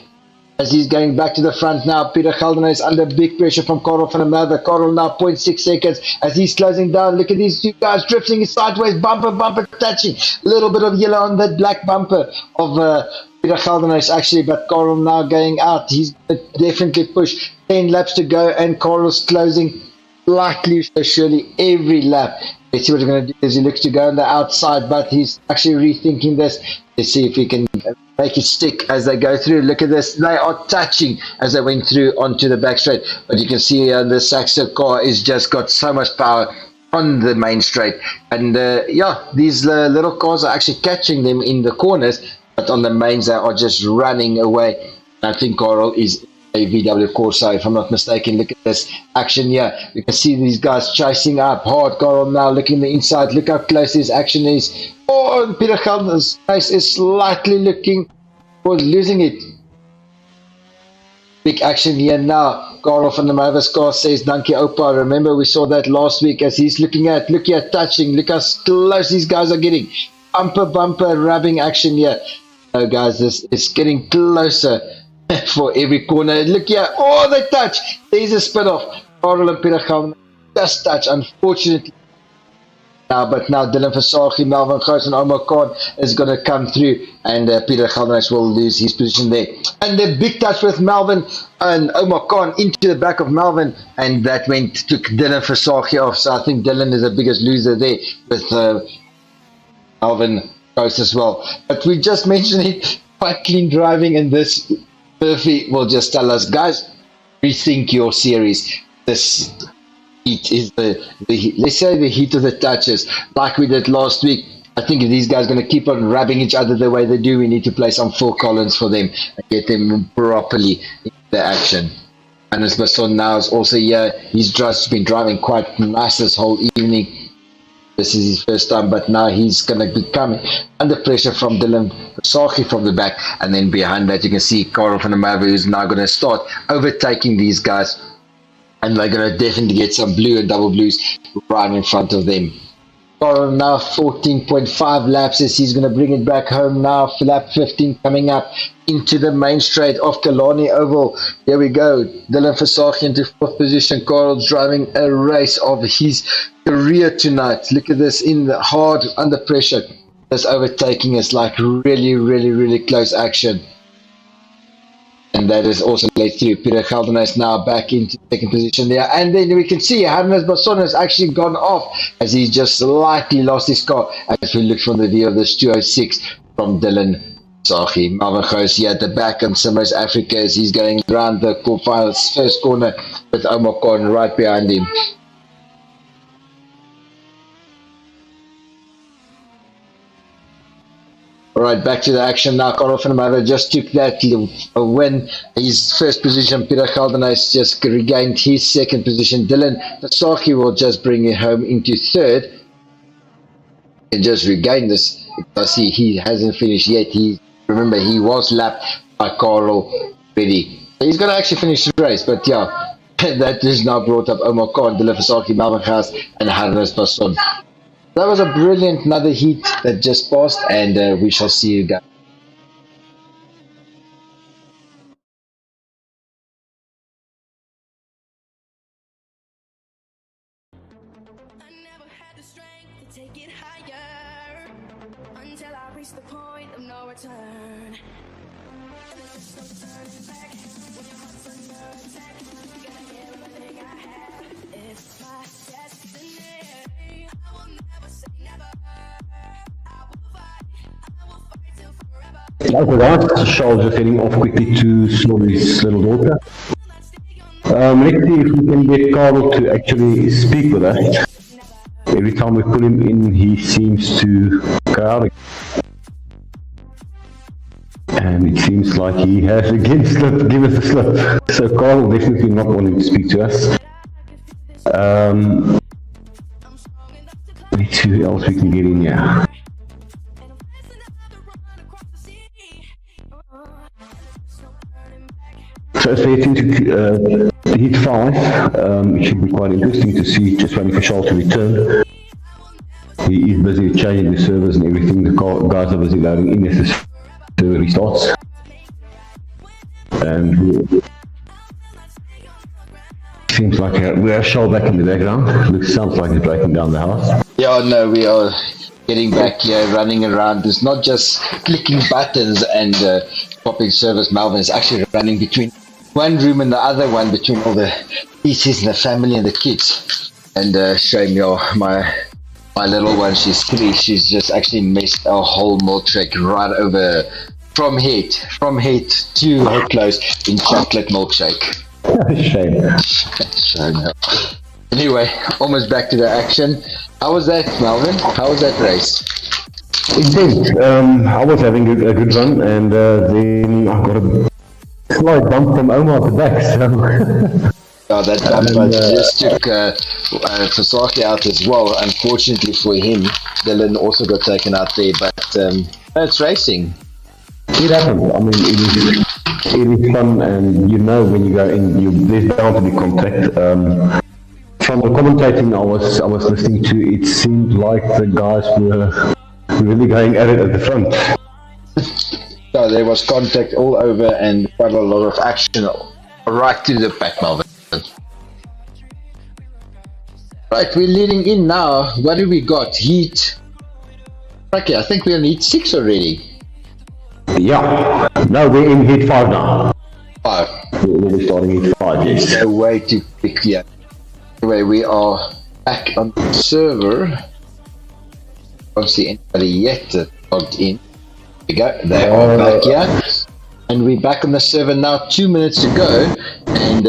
as he's going back to the front now. Peter Geldenhuys is under big pressure from Karel van der Merwe. Karel now 0.6 seconds as he's closing down. Look at these two guys drifting sideways, bumper touching. A little bit of yellow on that black bumper of Peter Geldenhuys actually, but Karel now going out. He's definitely push. 10 laps to go and Karel's closing slightly surely every lap. Let's see what he's going to do as he looks to go on the outside, but he's actually rethinking this. Let's see if he can make it stick as they go through. Look at this. They are touching as they went through onto the back straight. But you can see the Saxo car has just got so much power on the main straight. And yeah, these little cars are actually catching them in the corners, but on the mains they are just running away. I think Karel is a VW Corsa, if I'm not mistaken. Look at this action here. You can see these guys chasing up hard. Karel now looking the inside. Look how close this action is. Oh, and Peter Geldenhuys' face is slightly looking for losing it. Big action here now. Karel van der Merwe's car says, Dankie Opa. Remember, we saw that last week as he's looking at, touching. Look how close these guys are getting. Bumper, rubbing action here. Oh, guys, this is getting closer for every corner. Look here. Oh, they touch. There's a spin off. Karel and Peter Geldenhuys just touch, unfortunately. But now Dylan Versaghi, Melvin Gous and Omar Khan is going to come through, and Peter Geldenhuys will lose his position there. And the big touch with Melvin and Omar Khan into the back of Melvin, and that took Dylan Versaghi off. So I think Dylan is the biggest loser there with Melvin Gous as well. But we just mentioned it, quite clean driving, and this Murphy will just tell us, guys, rethink your series. This heat is let's say the heat of the touches, like we did last week. I think if these guys are going to keep on rubbing each other the way they do, we need to play some Phil Collins for them and get them properly into the action. And as Masson now is also here, he's just been driving quite nice this whole evening. This is his first time, but now he's going to be coming under pressure from Dylan Versaghi from the back, and then behind that you can see Karel van der Merwe, who's now going to start overtaking these guys. And they're going to definitely get some blue and double blues right in front of them. Karel now 14.5 laps as he's going to bring it back home now. Lap 15 coming up into the main straight of Killarney Oval. Here we go. Dylan Versaghi into 4th position. Karel's driving a race of his career tonight. Look at this, in the hard under pressure. This overtaking is like really close action. And that is also led through. Peter Geldenhuys now back into 2nd position there. And then we can see Hannes Basson has actually gone off as he just slightly lost his car. As we look from the view of this 206 from Dylan Versaghi. Melvin Gous here at the back, and Simrose Africa as he's going around the quarterfinals first corner with Omar Khan right behind him. Alright, back to the action now. Karel van der Merwe just took that win. His first position. Peter Geldenhuys just regained his 2nd position. Dylan Versaghi will just bring it home into 3rd. And just regain this. Because he hasn't finished yet. Remember, he was lapped by Karel already. So he's going to actually finish the race. But yeah, that is now brought up Omar Khan, Dylan Versaghi, Melvin Gous, and Hannes Basson. That was a brilliant another heat that just passed, and we shall see you guys. I never had the strength to take it higher until I reached the point of no return. There's no turning back when your heart's under attack. You gotta give everything I have. It's my destiny. I will never say never. I will fight till forever. Alright, Charles just heading off quickly to Snorri's little daughter. Let's see if we can get Karel to actually speak with us. Every time we put him in, he seems to go out. And it seems like he has again slipped, give us a slip. So Karel definitely not wanting to speak to us. Let's see who else we can get in here. So as we get into heat 5, it should be quite interesting to see, just waiting for Charles to return. He is busy changing the servers and everything. The guys are busy loading in as the server restarts. and seems like we have Shoal back in the background. Looks, sounds like he's breaking down the house. Yeah, no, we are getting back here, running around. It's not just clicking buttons and popping service. Melvin is actually running between one room and the other one, between all the pieces and the family and the kids. And showing you my little one, she's 3. She's just actually messed our whole milk track right over from head to her clothes in chocolate milkshake. Shame. Anyway, almost back to the action. How was that, Melvin? How was that race? Indeed. I was having a good run, and then I got a slight bump from Omar at the back. So Oh, that bump just took Fasaki out as well. Unfortunately for him, Dylan also got taken out there, but it's racing. it happens. I mean, it is fun, and you know when you go in, there's bound to be contact. From the commentating I was listening to, it seemed like the guys were really going at it at the front. So there was contact all over and quite a lot of action right to the back, Melvin. Right, we're leading in now. What do we got? Heat. Okay, I think we're in heat 6 already. Yeah. No, we're in heat 5 now. 5. We're starting heat 5, yes. No way to pick here. Anyway, we are back on the server. Don't see anybody yet logged in. There we go. They are back here. And we're back on the server now, 2 minutes to go. And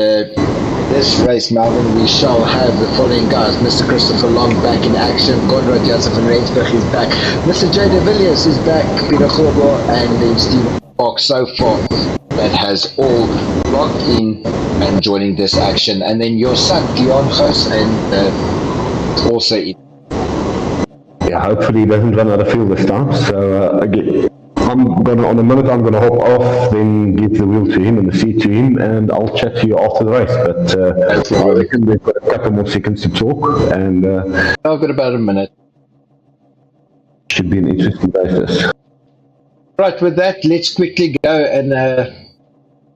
this race, Melvin, we shall have the following guys. Mr. Christopher Long back in action. Conrad Janssen van Rensburg is back. Mr. J. de Villiers is back. Peter Grobo and then Steve Fox so far. That has all logged in and joining this action. And then your son, Dion Gous, and also in. Yeah, hopefully he doesn't run out of fuel this time. So again, I'm gonna hop off, then give the wheel to him and the seat to him, and I'll chat to you after the race. But I reckon we've got a couple more seconds to talk, and I've got about a minute. Should be an interesting race. This. Right, with that, let's quickly go and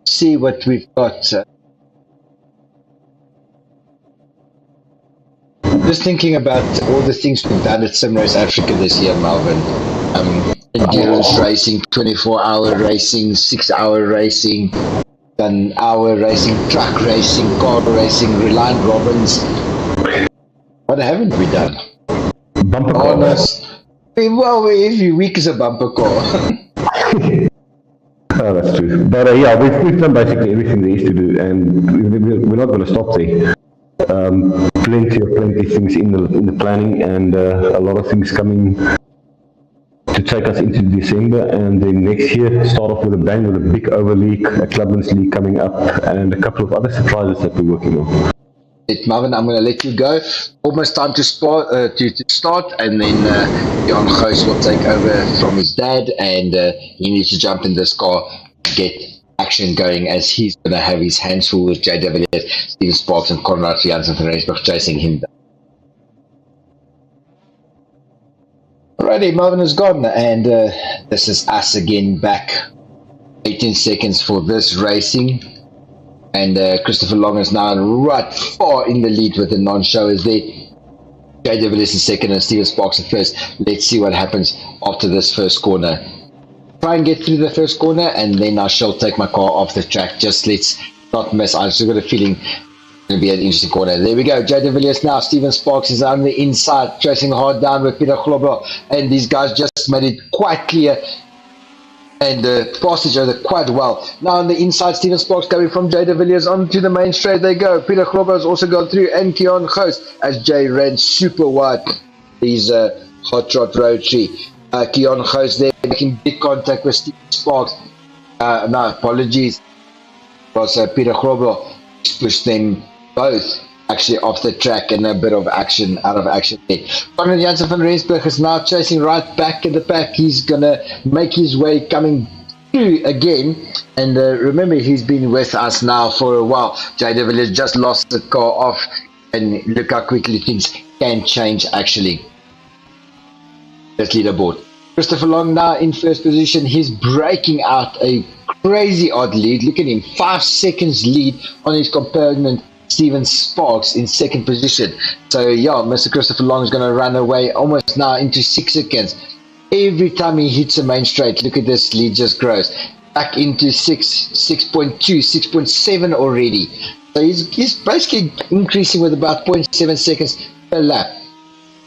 see what we've got. Just thinking about all the things we've done at SimRace Africa this year, Melvin. Endurance racing, 24-hour racing, 6-hour racing, an hour racing, truck racing, car racing, Reliant Robbins. What haven't we done? Bumper car. Honest. Well, every week is a bumper car. Oh, that's true. But yeah, we've done basically everything there is to do, and we're not going to stop there. Plenty things in the planning, and a lot of things coming to take us into December, and then next year start off with a bang with a big over league, a Clubman's League coming up, and a couple of other surprises that we're working on. Marvin, I'm going to let you go. Almost time to start, and then Jan Gous will take over from his dad, and he needs to jump in this car, get action going, as he's going to have his hands full with J. W., Steven Sparks, and Conrad Janssen van Rensburg chasing him down. Alrighty, Marvin is gone, and this is us again back. 18 seconds for this racing. And Christopher Long is now right far in the lead with the non-showers there. J. W. is second and Steven Sparks in first. Let's see what happens after this first corner. Try and get through the first corner, and then I shall take my car off the track. Just let's not miss. I've still got a feeling it's going to be an interesting corner. There we go. J. De Villiers now. Steven Sparks is on the inside, chasing hard down with Peter Globo. And these guys just made it quite clear and passed each other quite well. Now on the inside, Steven Sparks coming from J. De Villiers onto the main straight. They go. Peter Globo has also gone through, and Keon Gous as Jay ran super wide. These hot rod rotary. Keon Gous there making big contact with Steven Sparks. No, apologies. It was Peter Globo pushed them both actually off the track, and a bit of action out of action there. Conrad Janssen van Rensburg is now chasing right back in the pack. He's gonna make his way coming through again, and remember, he's been with us now for a while. J. De Villiers just lost the car off, and look how quickly things can change actually. Let's leaderboard. Christopher Long now in first position. He's breaking out a crazy odd lead. Look at him, 5 seconds lead on his component Steven Sparks in second position. So yeah, Mr. Christopher Long is going to run away almost now into 6 seconds. Every time he hits a main straight, look at this lead just grows back into 6.2, 6.7 already. So he's basically increasing with about 0.7 seconds per lap.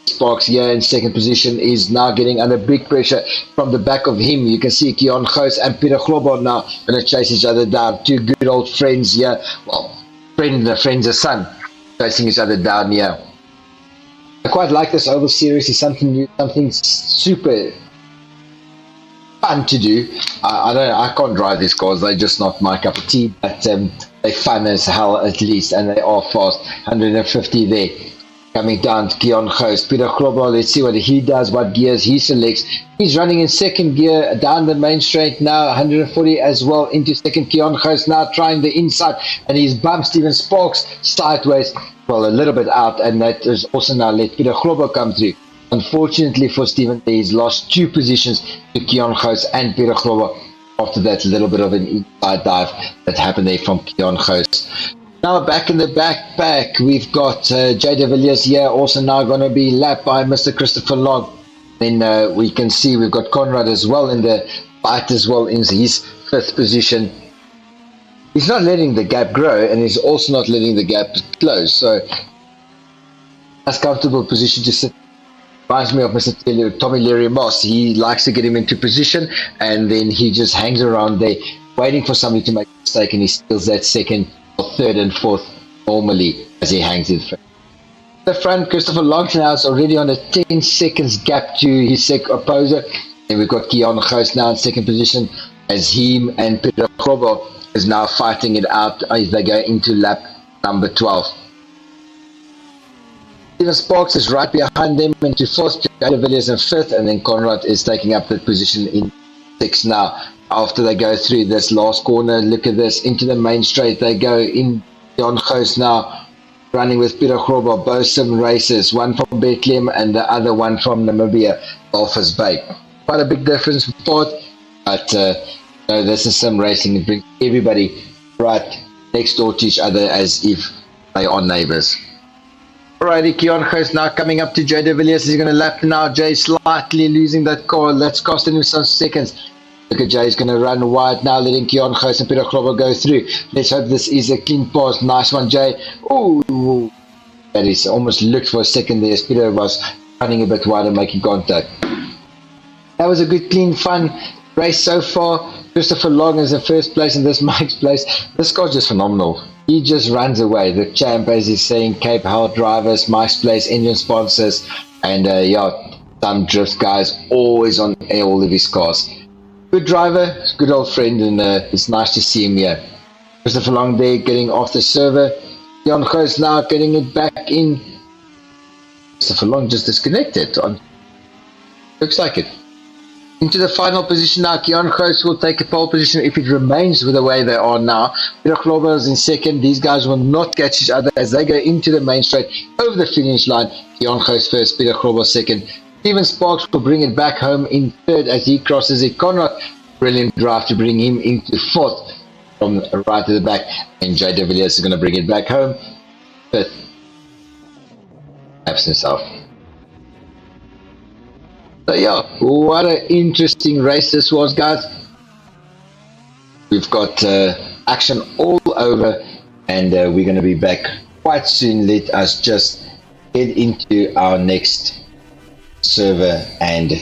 Sparks here in second position is now getting under big pressure from the back of him. You can see Keon Goos and Peter Grobon now going to chase each other down. Two good old friends here. Well, friends a son chasing each other down here. I quite like this oval series. It's something new, something super fun to do. I can't drive these cars. They're just not my cup of tea. But they're fun as hell at least, and they are fast. 150 there. Coming down to Keon Goos. Peter Grobon, let's see what he does, what gears he selects. He's running in second gear down the main straight now, 140 as well into second. Keon Goos now trying the inside, and he's bumped Steven Sparks sideways, well, a little bit out, and that is also now let Peter Grobon come through. Unfortunately for Steven, he's lost 2 positions to Keon Goos and Peter Grobon after that little bit of an inside dive that happened there from Keon Goos. Now back in the backpack, we've got Jay de Villiers here, also now going to be lapped by Mr. Christopher Long. Then we can see we've got Conrad as well in the fight as well in his 5th position. He's not letting the gap grow, and he's also not letting the gap close. So that's a comfortable position to sit. Reminds me of Mr. Tommy Leary Moss. He likes to get him into position, and then he just hangs around there waiting for somebody to make a mistake, and he steals that second or third and fourth normally as he hangs in front. The front, Christopher Long now is already on a 10 seconds gap to his opposer. And we've got Keon Goos now in second position as him and Peter Grobon is now fighting it out as they go into lap number 12. Steven Sparks is right behind them into 4th, Jay de Villiers in 5th, and then Conrad is taking up that position in 6th now. After they go through this last corner, look at this, into the main straight they go in. Keon Goos now running with Peter Grobon, both sim races, one from Bethlehem and the other one from Namibia, Walvis Bay. Quite a big difference apart, but no, this is sim racing. It brings everybody right next door to each other as if they are neighbors. Alrighty, Keon Goos now coming up to Jay de Villiers. He's going to lap now. Jay slightly losing that car. That's costing him some seconds. Look at Jay's going to run wide now, letting Keon Goos and Peter Grobon go through. Let's hope this is a clean pass. Nice one, Jay. Ooh, that is almost looked for a second there as Peter was running a bit wide and making contact. That was a good, clean, fun race so far. Christopher Long is in first place and this Mike's place. This car's just phenomenal. He just runs away. The champ, as he's saying, Cape Hell drivers, Mike's place, engine sponsors, and yeah, some drift guys always on all of his cars. Good driver, good old friend, and it's nice to see him here. Christopher Long there getting off the server. Keon Goos now getting it back in. Christopher Long just disconnected. Looks like it. Into the final position now. Keon Goos will take a pole position if it remains with the way they are now. Peter Grobon is in second. These guys will not catch each other as they go into the main straight over the finish line. Keon Goos first, Peter Grobon second. Steven Sparks will bring it back home in third as he crosses it. Conrad, brilliant drive to bring him into 4th from right to the back. And Jay de Villiers is going to bring it back home. 5th. Laps himself. So yeah, what an interesting race this was, guys. We've got action all over, and we're going to be back quite soon. Let us just head into our next server and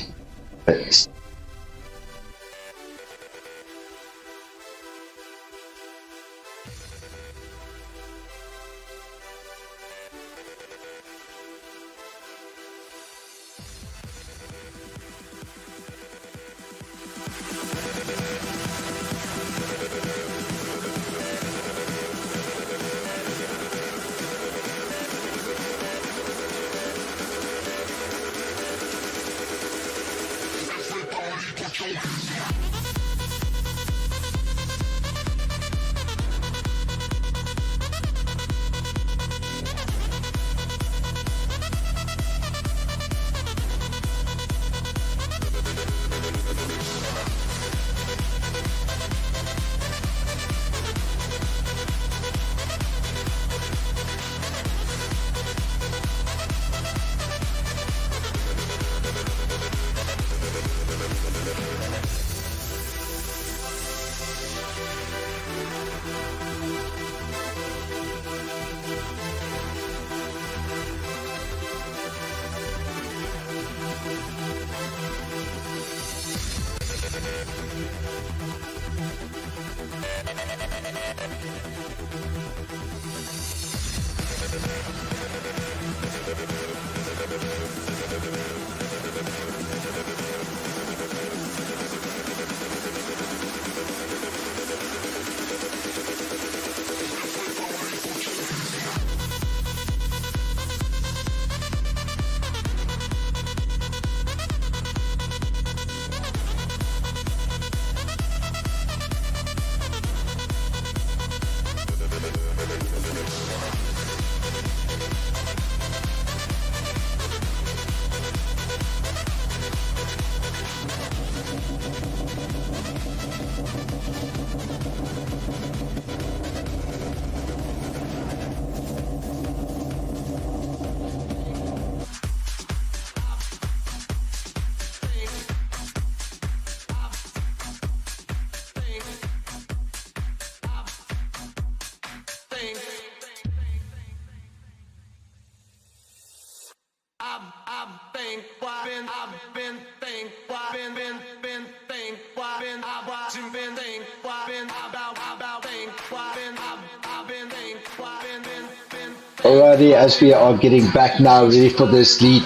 Alrighty, as we are getting back now, ready for this lead.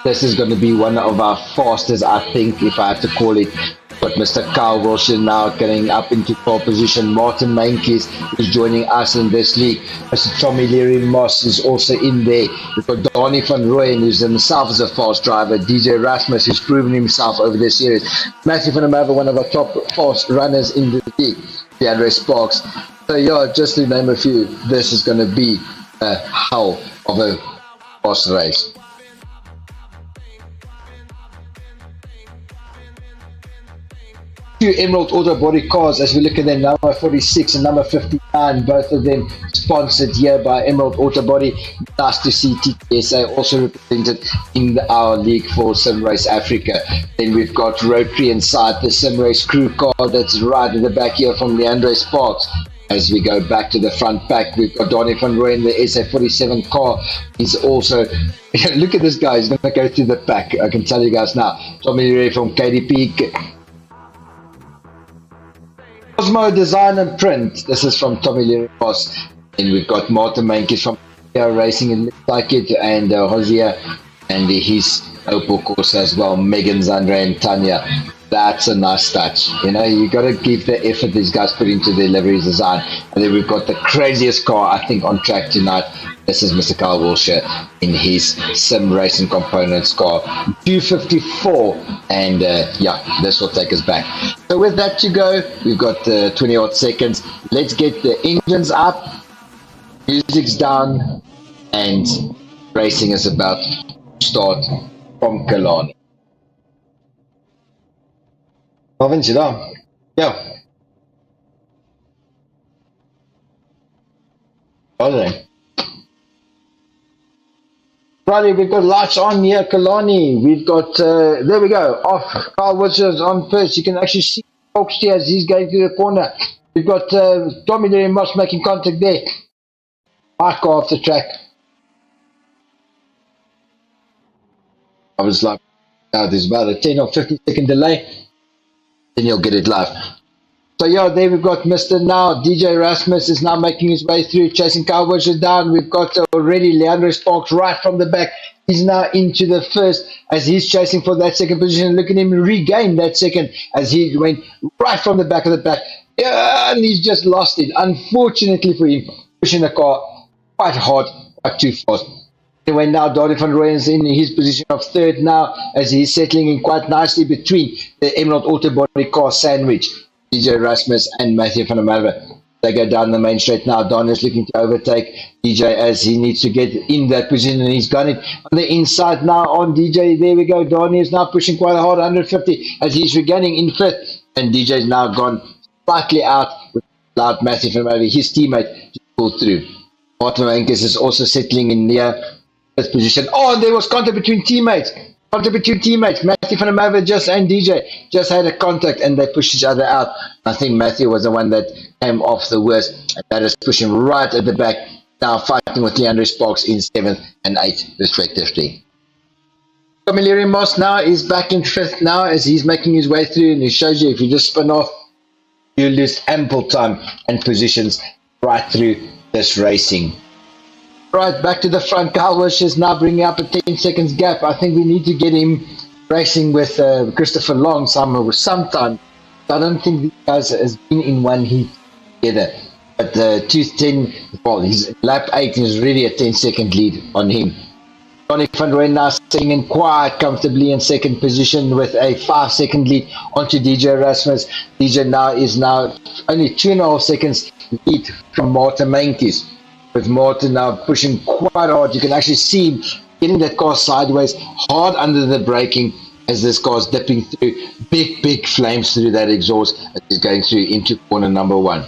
This is going to be one of our fastest, I think, if I have to call it. But Mr. Kyle Wilson now getting up into pole position. Martin Meintjes is joining us in this league. Mr. Tommy Leary Moss is also in there. We've got Donnie van Rooyen, who's himself is a fast driver. DJ Rasmus, who's proven himself over this series. Matthew van der Merwe, one of our top fast runners in the league. DeAndre Sparks. So yeah, just to name a few, this is going to be a hell of a fast race. Two Emerald Auto Body cars as we look at them, number 46 and number 59, both of them sponsored here by Emerald Auto Body. Nice to see TTSA also represented in our league for Sim Race Africa. Then we've got Rotary inside the Sim Race crew car that's right in the back here from Leandre Sparks. As we go back to the front pack, we've got Donnie van Rooyen, the SA47 car. He's also, look at this guy, he's going to go through the pack. I can tell you guys now. Tommy Leary from KDP. Cosmo Design and Print. This is from Tommy Leary Moss. And we've got Martin Meintjes from Racing in like it, and Hosier, and his Opel Corsa as well. Megan, Zandra, and Tanya. That's a nice touch. You know, you got to give the effort these guys put into their livery design. And then we've got the craziest car, I think, on track tonight. This is Mr. Kyle Wilshire in his Sim Racing Components car. 254. And yeah, this will take us back. So with that to go, we've got 20 odd seconds. Let's get the engines up. Music's down. And racing is about to start from Killarney. Waar vind je dan? Ja. Friday, we've got lights on here, Killarney. We've got, there we go, off. Kyle Wilson's on first. You can actually see folks here as he's going through the corner. We've got Tommy Leary Moss making contact there. Might go off the track. I was like, there's about a 10 or 15 second delay. Then you'll get it live. So yeah, there we've got Mr. Now, DJ Rasmus is now making his way through, chasing Kyle Wilshire down. We've got already Leandre Sparks right from the back. He's now into the first as he's chasing for that second position. Look at him regain that second as he went right from the back of the pack. Yeah, and he's just lost it. Unfortunately for him, pushing the car quite hard, quite too fast. Anyway, now Donnie van Rooyen's in his position of third now as he's settling in quite nicely between the Emerald Auto Body car sandwich. DJ Rasmus and Matthew van der Merwe. They go down the main straight now. Don is looking to overtake DJ as he needs to get in that position, and he's got it on the inside now on DJ. There we go. Don is now pushing quite hard, 150 as he's regaining in fifth, and DJ's now gone slightly out without Matthew van der Merwe, his teammate, to pull through. Martin Meintjes is also settling in near this position. Oh, and there was contact between teammates. Matthew van der Merwe and DJ just had a contact and they pushed each other out. I think Matthew was the one that came off the worst, and that is pushing right at the back, now fighting with Leandre Sparks in 7th and 8th respectively. Tommy Leary Moss now is back in 5th now as he's making his way through, and he shows you if you just spin off, you lose ample time and positions right through this racing. Right, back to the front. Kyle Wilshire is now bringing up a 10 seconds gap. I think we need to get him racing with Christopher Long sometime. I don't think these guys has been in one heat together. But 2:10, well, he's lap 8 is really a 10-second lead on him. Donnie van Rooyen now sitting in quite comfortably in second position with a 5-second lead onto DJ Rasmus. DJ now is only 2.5 seconds lead from Martin Meintjes. With Martin now pushing quite hard, you can actually see him getting that car sideways, hard under the braking as this car is dipping through. Big flames through that exhaust as he's going through into corner number 1.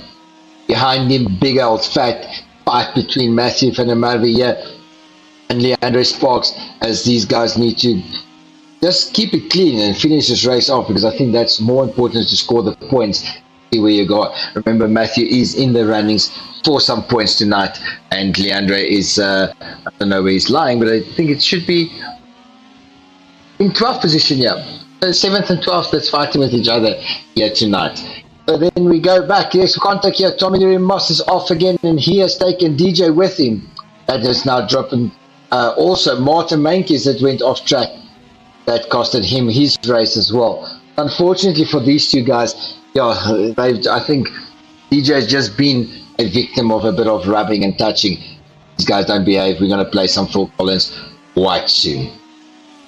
Behind him, big old fat fight between Matthew van der Merwe here and Leandre Sparks as these guys need to just keep it clean and finish this race off, because I think that's more important to score the points. See where you go. Remember, Matthew is in the runnings for some points tonight, and Leandre is I don't know where he's lying, but I think it should be in 12th position. Yeah, 7th and 12th that's fighting with each other here tonight. So then we go back. Yes, contact here. Tommy Louis Moss is off again, and he has taken DJ with him. That is now dropping. Also, Martin Meintjes that went off track. That costed him his race as well. Unfortunately for these two guys, yeah, I think DJ has just been a victim of a bit of rubbing and touching. These guys don't behave. We're going to play some Phil Collins quite soon.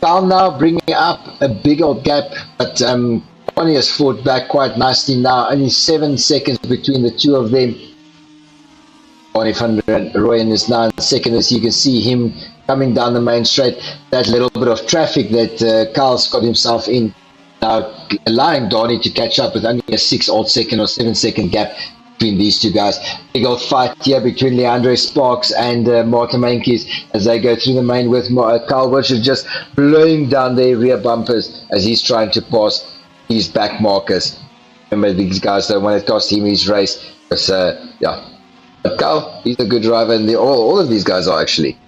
Carl now bringing up a big old gap, but Donnie has fought back quite nicely now. Only 7 seconds between the two of them. Donnie van Rooyen is now in second, as you can see him coming down the main straight. That little bit of traffic that Carl's got himself in, now allowing Donnie to catch up with only a 6 odd second or 7 second gap between these two guys. Big old fight here between Leandre Sparks and Martin Meintjes as they go through the main with Carl Wiltshire just blowing down their rear bumpers as he's trying to pass his back markers. Remember, these guys don't want to cost him his race because, yeah. But Carl, he's a good driver, and all of these guys are actually.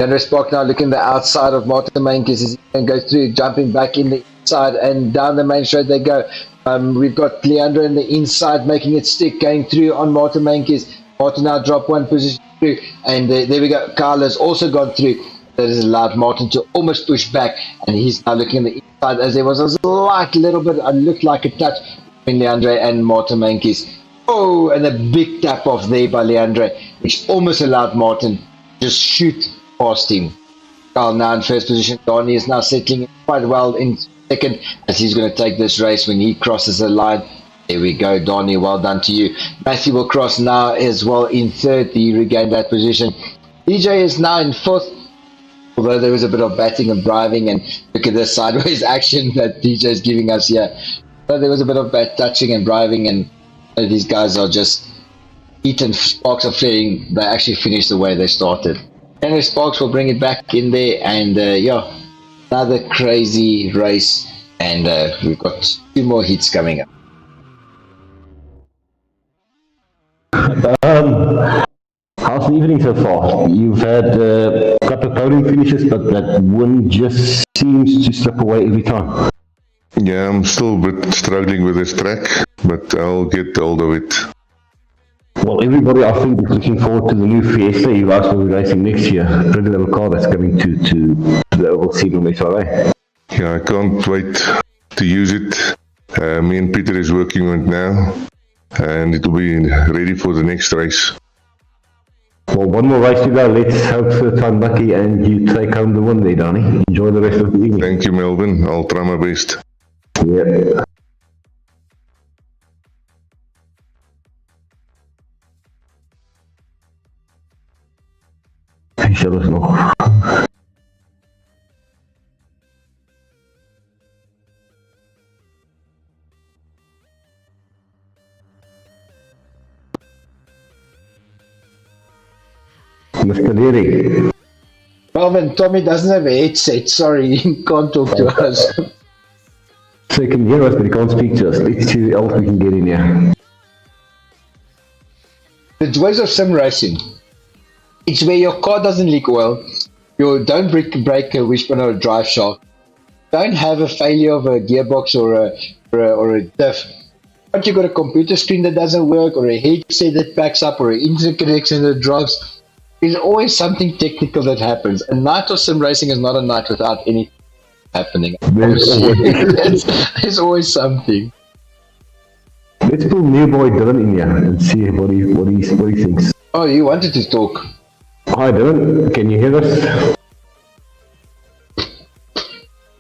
Leandre Sparks now looking the outside of Martin Meintjes as he can go through, jumping back in the inside and down the main straight they go. We've got Leandro in the inside making it stick, going through on Martin Meintjes. Martin now drop one position through, and there we go. Carl has also gone through. That has allowed Martin to almost push back, and he's now looking in the inside as there was a slight little bit, it looked like a touch between Leandre and Martin Meintjes. Oh, and a big tap off there by Leandre, which almost allowed Martin to just shoot past him. Carl now in first position. Donnie is now settling quite well in second as he's going to take this race when he crosses the line. There we go, Donnie, well done to you. Matthew will cross now as well in third. He regained that position. DJ is now in fourth, although there was a bit of batting and driving, and look at this sideways action that DJ is giving us here. So there was a bit of bat touching and driving, and these guys are just eating. Sparks are flaring. They actually finished the way they started. Henry Sparks will bring it back in there, and yeah, another crazy race, and we've got 2 more hits coming up. How's the evening so far? You've had a couple of podium finishes, but that win just seems to slip away every time. Yeah, I'm still a bit struggling with this track, but I'll get hold of it. Well, everybody I think is looking forward to the new Fiesta you guys will be racing next year. Pretty little car that's coming to the oval scene on SRA. Yeah, I can't wait to use it. Me and Peter is working on it now, and it will be ready for the next race. Well, one more race to go. Let's hope for time lucky and you take home the win there, Danny. Enjoy the rest of the evening. Thank you, Melvin. I'll try my best. Yeah. Hij zelfs nog. Mr. Leary. Melvin, Tommy doesn't have a headset. Sorry, he can't talk to us. So he can hear us, but he can't speak to us. Let's see who else we can get in here. The joys of sim racing. It's where your car doesn't leak oil, you don't break a wishbone or a drive shaft, don't have a failure of a gearbox or a diff, but you got a computer screen that doesn't work, or a headset that backs up, or an internet connection that drops. There's always something technical that happens. A night of sim racing is not a night without anything happening. There's always something. Let's pull new boy Dylan in here and see what he thinks. Oh, you wanted to talk. Hi Dylan, can you hear us?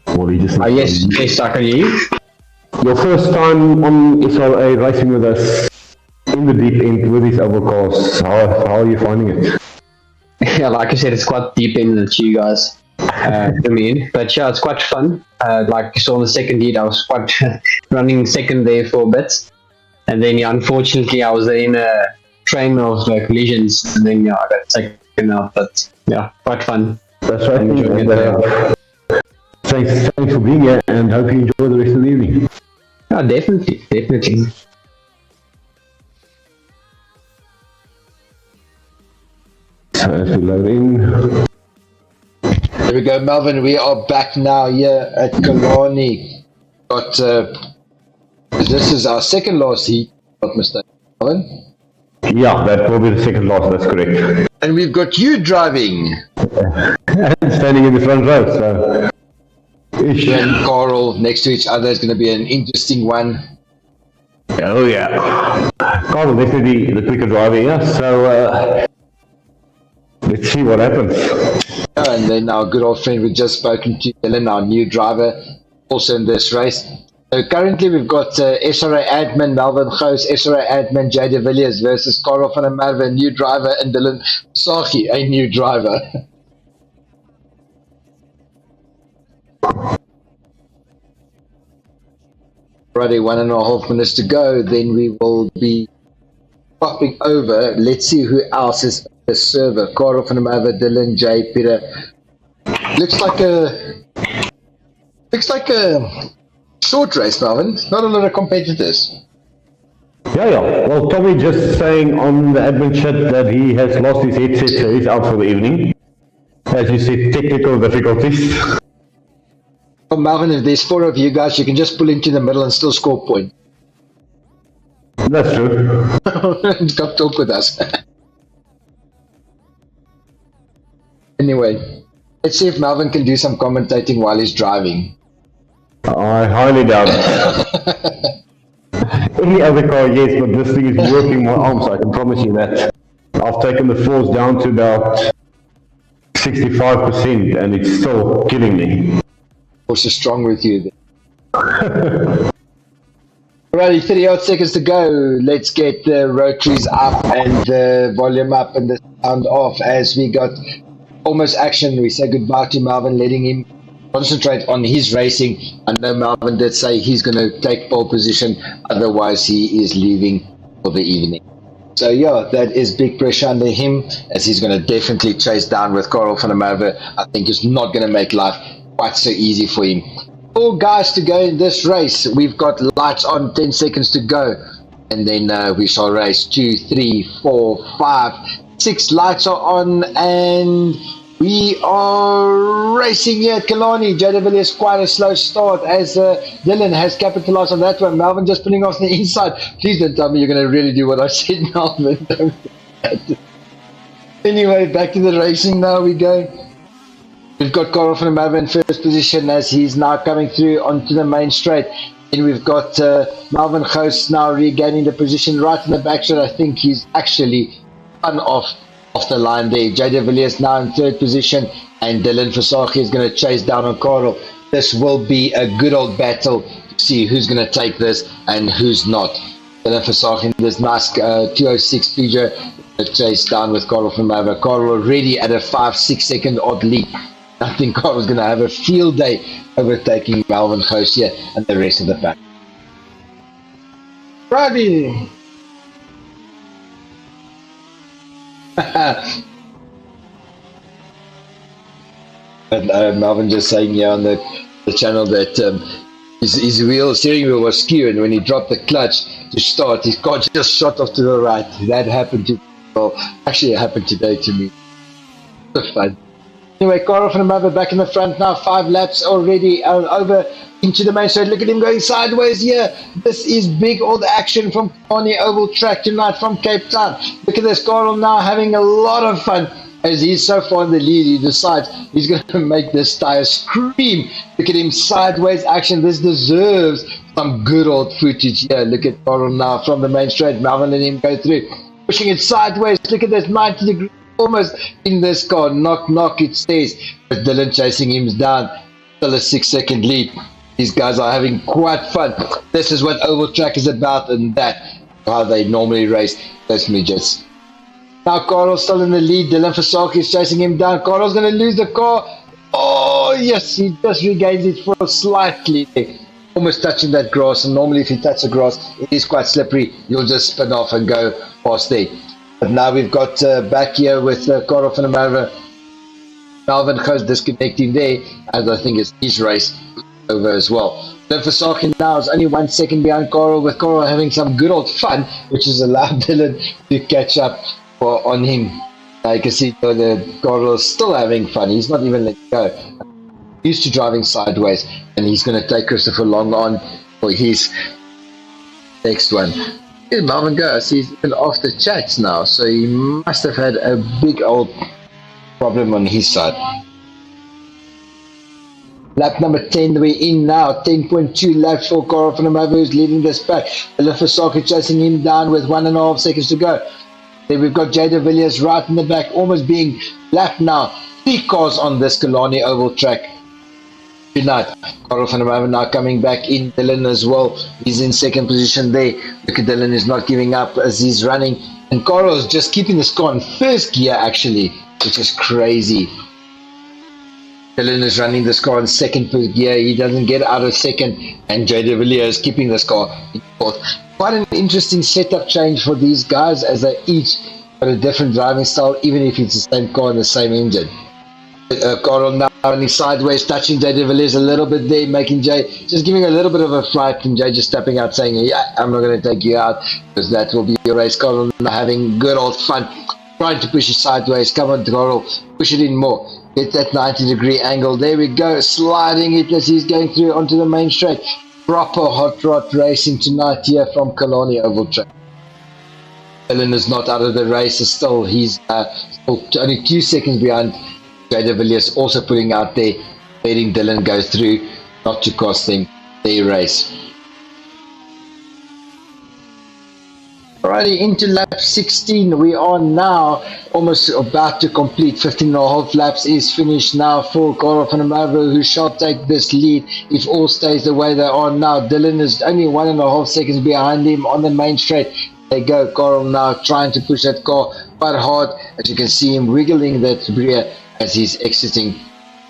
Well, he just yes, I can hear you. Your first time on SRA racing with us in the deep end with these other cars. How are you finding it? Yeah, like I said, it's quite deep end that you guys put me in. But yeah, it's quite fun. Like you saw in the second heat, I was quite running second there for a bit. And then, yeah, unfortunately, I was in a train of collisions. And then, yeah, I got taken out. But yeah, quite fun. That's right. Thanks for being here, and hope you enjoy the rest of the evening. Yeah, definitely. So as we load in. There we go, Melvin. We are back now here at Kalani. Got this is our second last heat, not mistaken, Melvin. Yeah, that will be the second last, that's correct. And we've got you driving. Standing in the front row, so... Ish. You and Carl next to each other is going to be an interesting one. Oh yeah. Carl will definitely be the quicker driver here, so let's see what happens. And then our good old friend we've just spoken to, Dylan, our new driver, also in this race. So currently we've got SRA admin Melvin Goos, SRA admin Jay de Villiers versus Carl van der Merwe, a new driver, and Dylan Sahi, a new driver. Alrighty, 1.5 minutes to go, then we will be popping over. Let's see who else is the server. Carl van der Merwe, Dylan, Jay, Peter. Looks like a short race, Melvin. Not a lot of competitors. Yeah. Well, Tommy just saying on the admin chat that he has lost his headset, so he's out for the evening. As you said, technical difficulties. Well, Melvin, if there's 4 of you guys, you can just pull into the middle and still score points. That's true. Come talk with us. Anyway, let's see if Melvin can do some commentating while he's driving. I highly doubt it. Any other car, yes, but this thing is working my arms, I can promise you that. I've taken the force down to about 65% and it's still killing me. Also strong with you then. Alrighty, 30 odd seconds to go. Let's get the rotaries up and the volume up and the sound off as we got almost action. We say goodbye to Melvin, letting him concentrate on his racing. I know Melvin did say he's going to take pole position, otherwise he is leaving for the evening. So yeah, that is big pressure under him, as he's going to definitely chase down with Carl van der Merwe. I think it's not going to make life quite so easy for him. 4 guys to go in this race. We've got lights on, 10 seconds to go, and then we shall race. 2, 3, 4, 5, 6 lights are on, and we are racing here at Killarney. Jay de Villiers quite a slow start as Dylan has capitalized on that one. Melvin just putting off the inside. Please don't tell me you're going to really do what I said, Melvin. Don't do that. Anyway, back to the racing now we go. We've got Carl van der Merwe in first position as he's now coming through onto the main straight. And we've got Melvin Goos now regaining the position right in the back straight. I think he's actually spun off the line there. Jay de Villiers now in third position, and Dylan Versage is going to chase down on Carl. This will be a good old battle to see who's going to take this and who's not. Dylan Versage in this nice 206 Peugeot chase down with Carl van der Merwe. Carl already at a 5-6 second odd lead. I think Carl's going to have a field day overtaking Melvin Goos here and the rest of the pack. Righty. But Melvin just saying here on the channel that his steering wheel was skewed, and when he dropped the clutch to start, his car just shot off to the right. That happened to, well, actually it happened today to me. So fun. Anyway, Carl van der Merwe back in the front now, 5 laps already over into the main straight. Look at him going sideways here. This is big old action from Killarney Oval Track tonight from Cape Town. Look at this, Carl now having a lot of fun as he's so far in the lead. He decides he's going to make this tire scream. Look at him, sideways action. This deserves some good old footage here. Look at Carl now from the main straight. Melvin letting him go through, pushing it sideways. Look at this, 90 degrees. Almost in this car, knock, it stays. But Dylan chasing him down, still a 6 second lead. These guys are having quite fun. This is what Oval Track is about, and that how they normally race those midgets. Now Carl's still in the lead. Dylan Versage is chasing him down. Carl's going to lose the car. Oh yes, he just regains it for slightly. Almost touching that grass, and normally if you touch the grass, it is quite slippery. You'll just spin off and go past there. But now we've got back here with Carl van der Merwe. Melvin Goos disconnecting there, as I think it's his race over as well. Dylan Versage now is only 1 second behind Carl, with Carl having some good old fun, which has allowed Dylan to catch up on him. You can see the Carl is still having fun. He's not even letting go. He's used to driving sideways, and he's going to take Christopher Long on for his next one. Here's Marvin Goes. He's been off the chats now, so he must have had a big old problem on his side. Lap number 10, we're in now. 10.2 laps for Coral van der Merwe, who's leading this pack. Lifasaka chasing him down with 1.5 seconds to go. Then we've got Jay de Villiers right in the back, almost being lapped now. 3 cars on this Kalani Oval track. Good night. Coral van der Merwe now coming back in. Dylan as well. He's in second position there. Look at Dylan is not giving up as he's running. And Coral's just keeping this car in first gear actually, which is crazy. Dylan is running this car in second gear. He doesn't get out of second. And Jay de Villiers is keeping this car in fourth. Quite an interesting setup change for these guys as they each got a different driving style, even if it's the same car and the same engine. Coral now running sideways, touching Jay de Villiers a little bit there, making Jay just giving a little bit of a fright, and Jay just stepping out saying, yeah, I'm not going to take you out because that will be your race. Coral now having good old fun, trying to push it sideways. Come on, Coral, push it in more. Get that 90-degree angle. There we go, sliding it as he's going through onto the main straight. Proper hot rod racing tonight here from Kalani Oval Track. Dylan is not out of the race, still he's still only 2 seconds behind. Jay de Villiers also putting out there, letting Dylan go through, not to cost them their race. Alrighty, into lap 16. We are now almost about to complete. 15.5 laps is finished now for Coral van der Merwe, who shall take this lead if all stays the way they are now. Dylan is only 1.5 seconds behind him on the main straight. There you go, Coral now trying to push that car quite hard. As you can see him wiggling that rear as he's exiting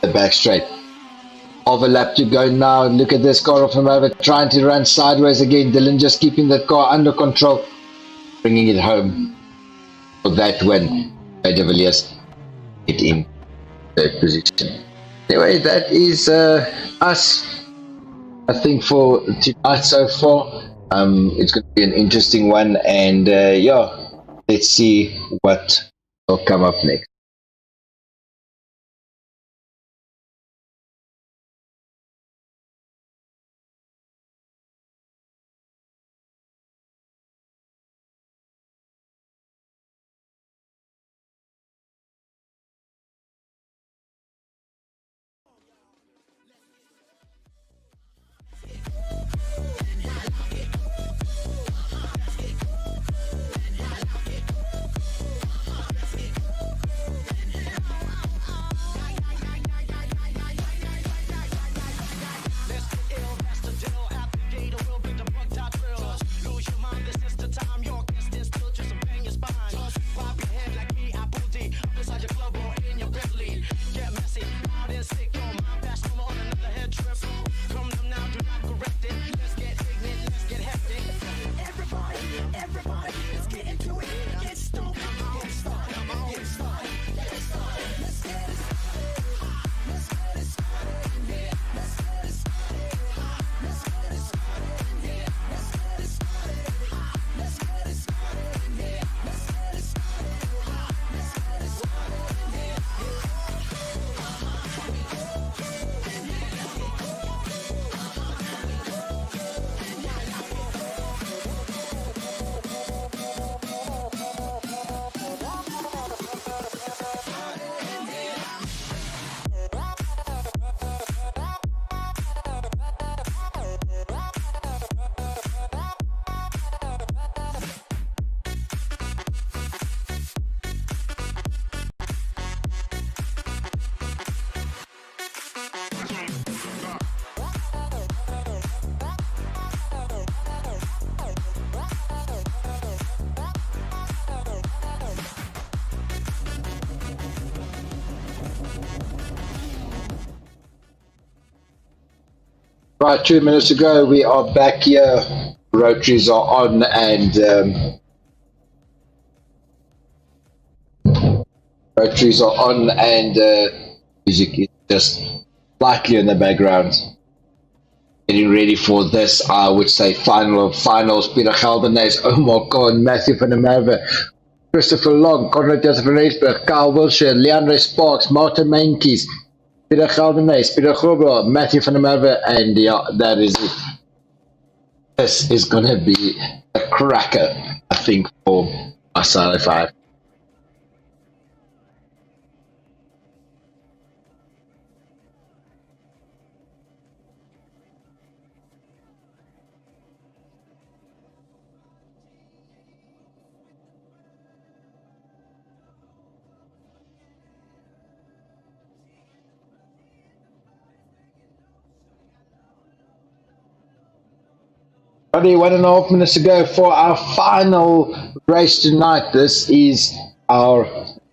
the back straight. Half a lap to go now. Look at this, Coral van der Merwe trying to run sideways again. Dylan just keeping that car under control, bringing it home for that win. Jay de Villiers get in third position. Anyway, that is us, I think, for tonight so far. It's going to be an interesting one, and yeah, let's see what will come up next. Right, 2 minutes to go. We are back here. Rotaries are on, and music is just slightly in the background. Getting ready for this, I would say, final of finals. Peter Gelderneys, Omar Cohen, Matthew van der Merwe, Christopher Long, Conrad Joseph van Reesburg, Kyle Wilshire, Leandre Sparks, Martin Mainkies, Peter Gelderneys, Peter Grobler, Matthew van der Merwe, and yeah, that is it. this is going to be a cracker, I think, for Marcelo 5. Only 1.5 minutes to go for our final race tonight. This is our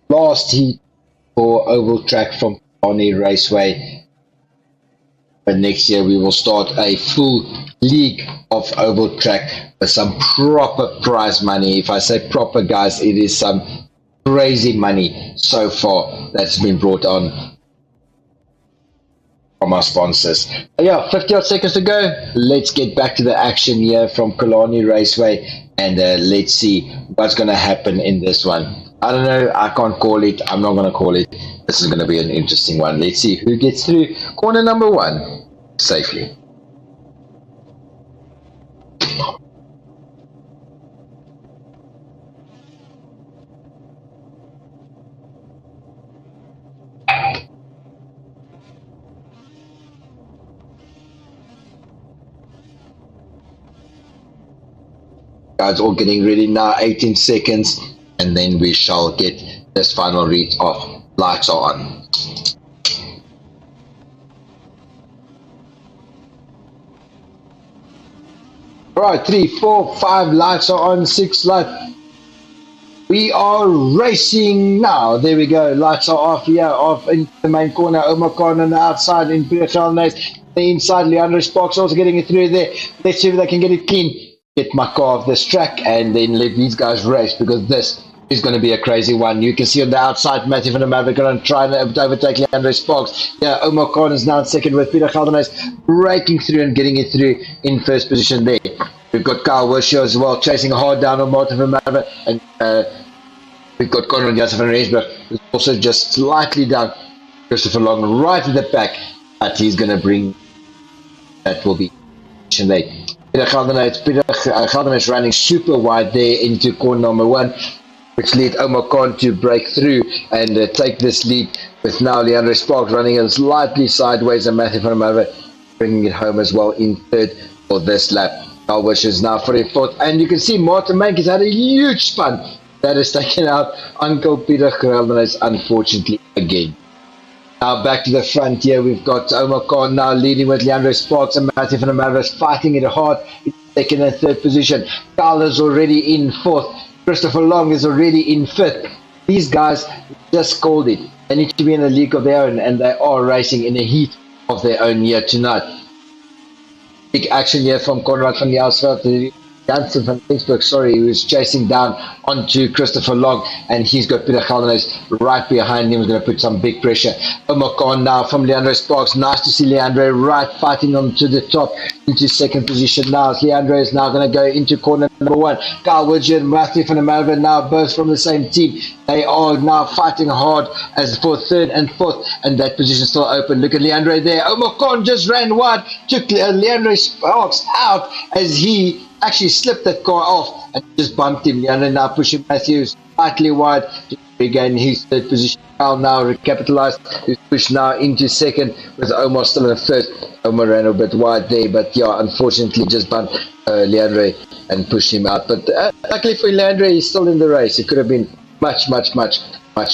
last heat for Oval Track from Killarney Raceway. But next year we will start a full league of Oval Track with some proper prize money. If I say proper, guys, it is some crazy money so far that's been brought on from our sponsors. Yeah, 50 odd seconds to go. Let's get back to the action here from Killarney Raceway, and let's see what's going to happen in this one. I don't know, I can't call it, I'm not going to call it. This is going to be an interesting one. Let's see who gets through corner number 1 safely. Guys, all getting ready now, 18 seconds, and then we shall get this final read off. Lights are on. Alright, 3, 4, 5 lights are on, 6 lights. We are racing now. There we go. Lights are off here, off in the main corner. Omar Khan on the outside in Peter Chalmers. The inside, Leandro Sparks also getting it through there. Let's see if they can get it clean. Get my car off this track and then let these guys race, because this is going to be a crazy one. You can see on the outside Matthew van der Merwe going to try and overtake Leandro Sparks. Yeah, Omar Khan is now in second with Peter Geldenhuys breaking through and getting it through in first position there. We've got Kyle Wishaw as well chasing hard down on Martin van der Merwe, and we've got Conrad Janssen van Rensburg who's also just slightly down Christopher Long right at the back, but he's going to bring, that will be late. Peter Geldenhuys running super wide there into corner number 1, which led Omar Khan to break through and take this lead, with now Leandro Sparks running slightly sideways and Matthew van der Merwe bringing it home as well in third for this lap. Kyle Wishaw is now 44th, and you can see Martin Mank has had a huge spun that has taken out Uncle Peter Geldenhuys, unfortunately, again. Now back to the front here, we've got Omar Khan now leading with Leandro Sparks and Matthew van der Merwe fighting it hard in second and third position. Carl is already in 4th. Christopher Long is already in 5th. These guys just called it. They need to be in a league of their own, and they are racing in a heat of their own here tonight. Big action here from Conrad van Jaarsveld. Janssen van Rensburg, who is chasing down onto Christopher Long, and he's got Peter Geldenhuys right behind him. He's going to put some big pressure. Omar Khan now from Leandro Sparks. Nice to see Leandro right fighting on to the top into second position now. Leandro is now going to go into corner number 1. Kyle Wishaw and Matthew van der Merwe now both from the same team. They are now fighting hard as for third and fourth, and that position still open. Look at Leandro there. Omar Khan just ran wide, took Leandro Sparks out as he actually slipped that car off and just bumped him. Leandro now pushing Matthews slightly wide to regain his third position. Kyle now recapitalized, who's pushed now into second with Omar still in third. Omar ran a bit wide there, but yeah, unfortunately just bumped Leandro and pushed him out. But luckily for Leandro, he's still in the race. It could have been much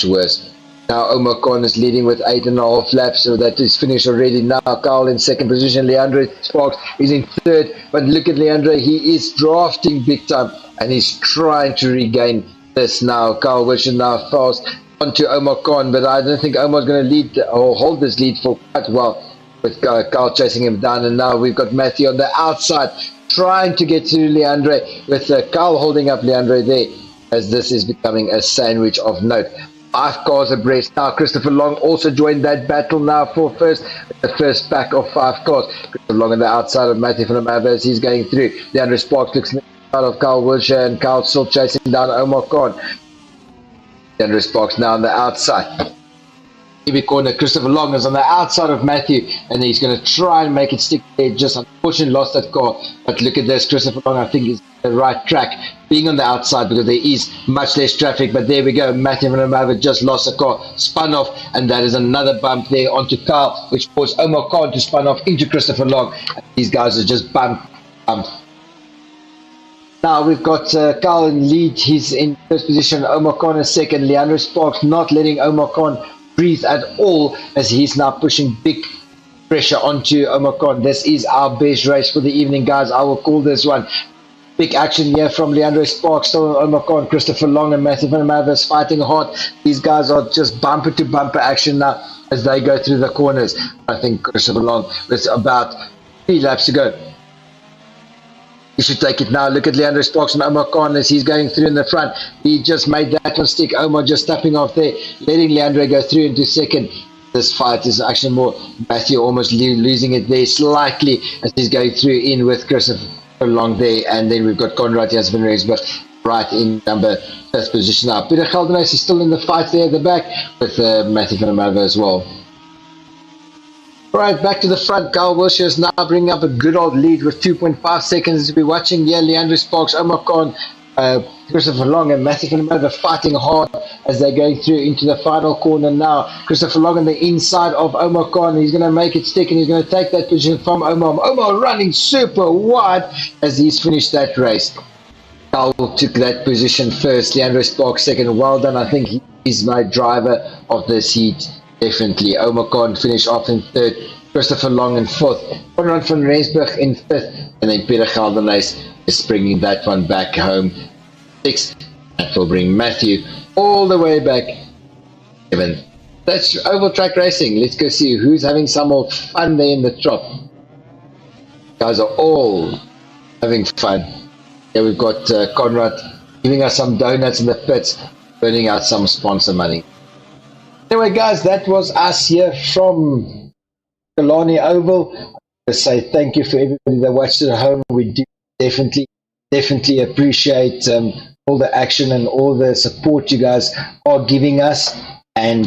worse. Now Omar Khan is leading with 8.5 laps, so that is finished already. Now Kyle in second position, Leandro Sparks is in third, but look at Leandro, he is drafting big time and he's trying to regain this now. Kyle Wishaw now fast onto Omar Khan, but I don't think Omar's going to lead or hold this lead for quite well, with Kyle chasing him down. And now we've got Matthew on the outside trying to get to Leandro, with Kyle holding up Leandro there, as this is becoming a sandwich of note. 5 cars abreast now. Christopher Long also joined that battle now for the first pack of 5 cars. Christopher Long on the outside of Matthew van der Merwe as he's going through. Leandro Sparks looks out of Kyle Wishaw, and Kyle still chasing down Omar Khan. Leandro Sparks now on the outside. heavy corner. Christopher Long is on the outside of Matthew, and he's going to try and make it stick there. Just unfortunately lost that car. But look at this. Christopher Long, I think, is the right track, being on the outside because there is much less traffic. But there we go. Matthew Van der Merwe just lost the car, spun off, and that is another bump there onto Kyle, which forced Omar Khan to spun off into Christopher Long. These guys are just bumped. Now we've got Kyle in lead. He's in first position. Omar Khan is second. Leandro Sparks not letting Omar Khan breathe at all, as he's now pushing big pressure onto Omar Khan. This is our best race for the evening, guys. I will call this one. Big action here from Leandro Sparks, still Omar Khan, Christopher Long and Matthew Van der Merwe is fighting hard. These guys are just bumper to bumper action now as they go through the corners. I think Christopher Long with about 3 laps to go. He should take it now. Look at Leandro Sparks and Omar Khan as he's going through in the front. He just made that one stick. Omar just tapping off there, letting Leandro go through into second. This fight is actually more Matthew almost losing it there slightly as he's going through in with Christopher Long there. And then we've got Conrad Jasper but right in number 5th position now. Peter Geldenhuys is still in the fight there at the back with Matthew Van der Merwe as well. Right, back to the front. Kyle Wilshire is now bringing up a good old lead with 2.5 seconds to be watching here. Leandro Sparks, Omar Khan, Christopher Long and Matthew Van der Merwe fighting hard as they're going through into the final corner now. Christopher Long on the inside of Omar Khan. He's going to make it stick and he's going to take that position from Omar. Omar running super wide as he's finished that race. Kyle took that position first. Leandro Sparks second. Well done. I think he's my driver of this heat. Definitely. Omar Khan finished off in 3rd. Christopher Long in 4th. Conrad van Rensburg in 5th. And then Peter Geldenhuys is bringing that one back home 6th. That will bring Matthew all the way back 7th. That's oval track racing. Let's go see who's having some more fun there in the top. Guys are all having fun. Here we've got Conrad giving us some donuts in the pits, burning out some sponsor money. Anyway, guys, that was us here from Killarney Oval. I say thank you for everybody that watched at home. We do definitely appreciate all the action and all the support you guys are giving us. And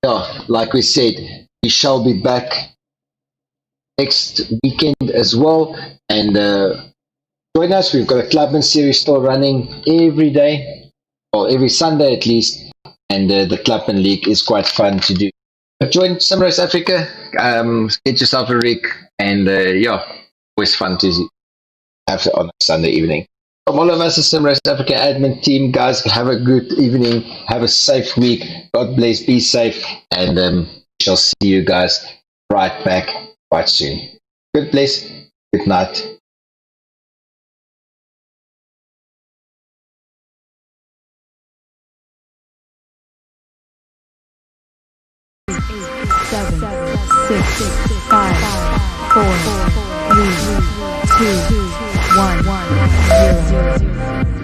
yeah, like we said, we shall be back next weekend as well. And join us. We've got a Clubman series still running every day, or every Sunday at least. And the Clubman League is quite fun to do. Join Simrace Africa, get yourself a rig, and yeah, always fun to have it on a Sunday evening. From all of us, the Simrace Africa admin team, guys, have a good evening, have a safe week, God bless, be safe, and we shall see you guys right back quite soon. God bless, good night. 7, 6, 5, 4, 3, 2, 1, 0.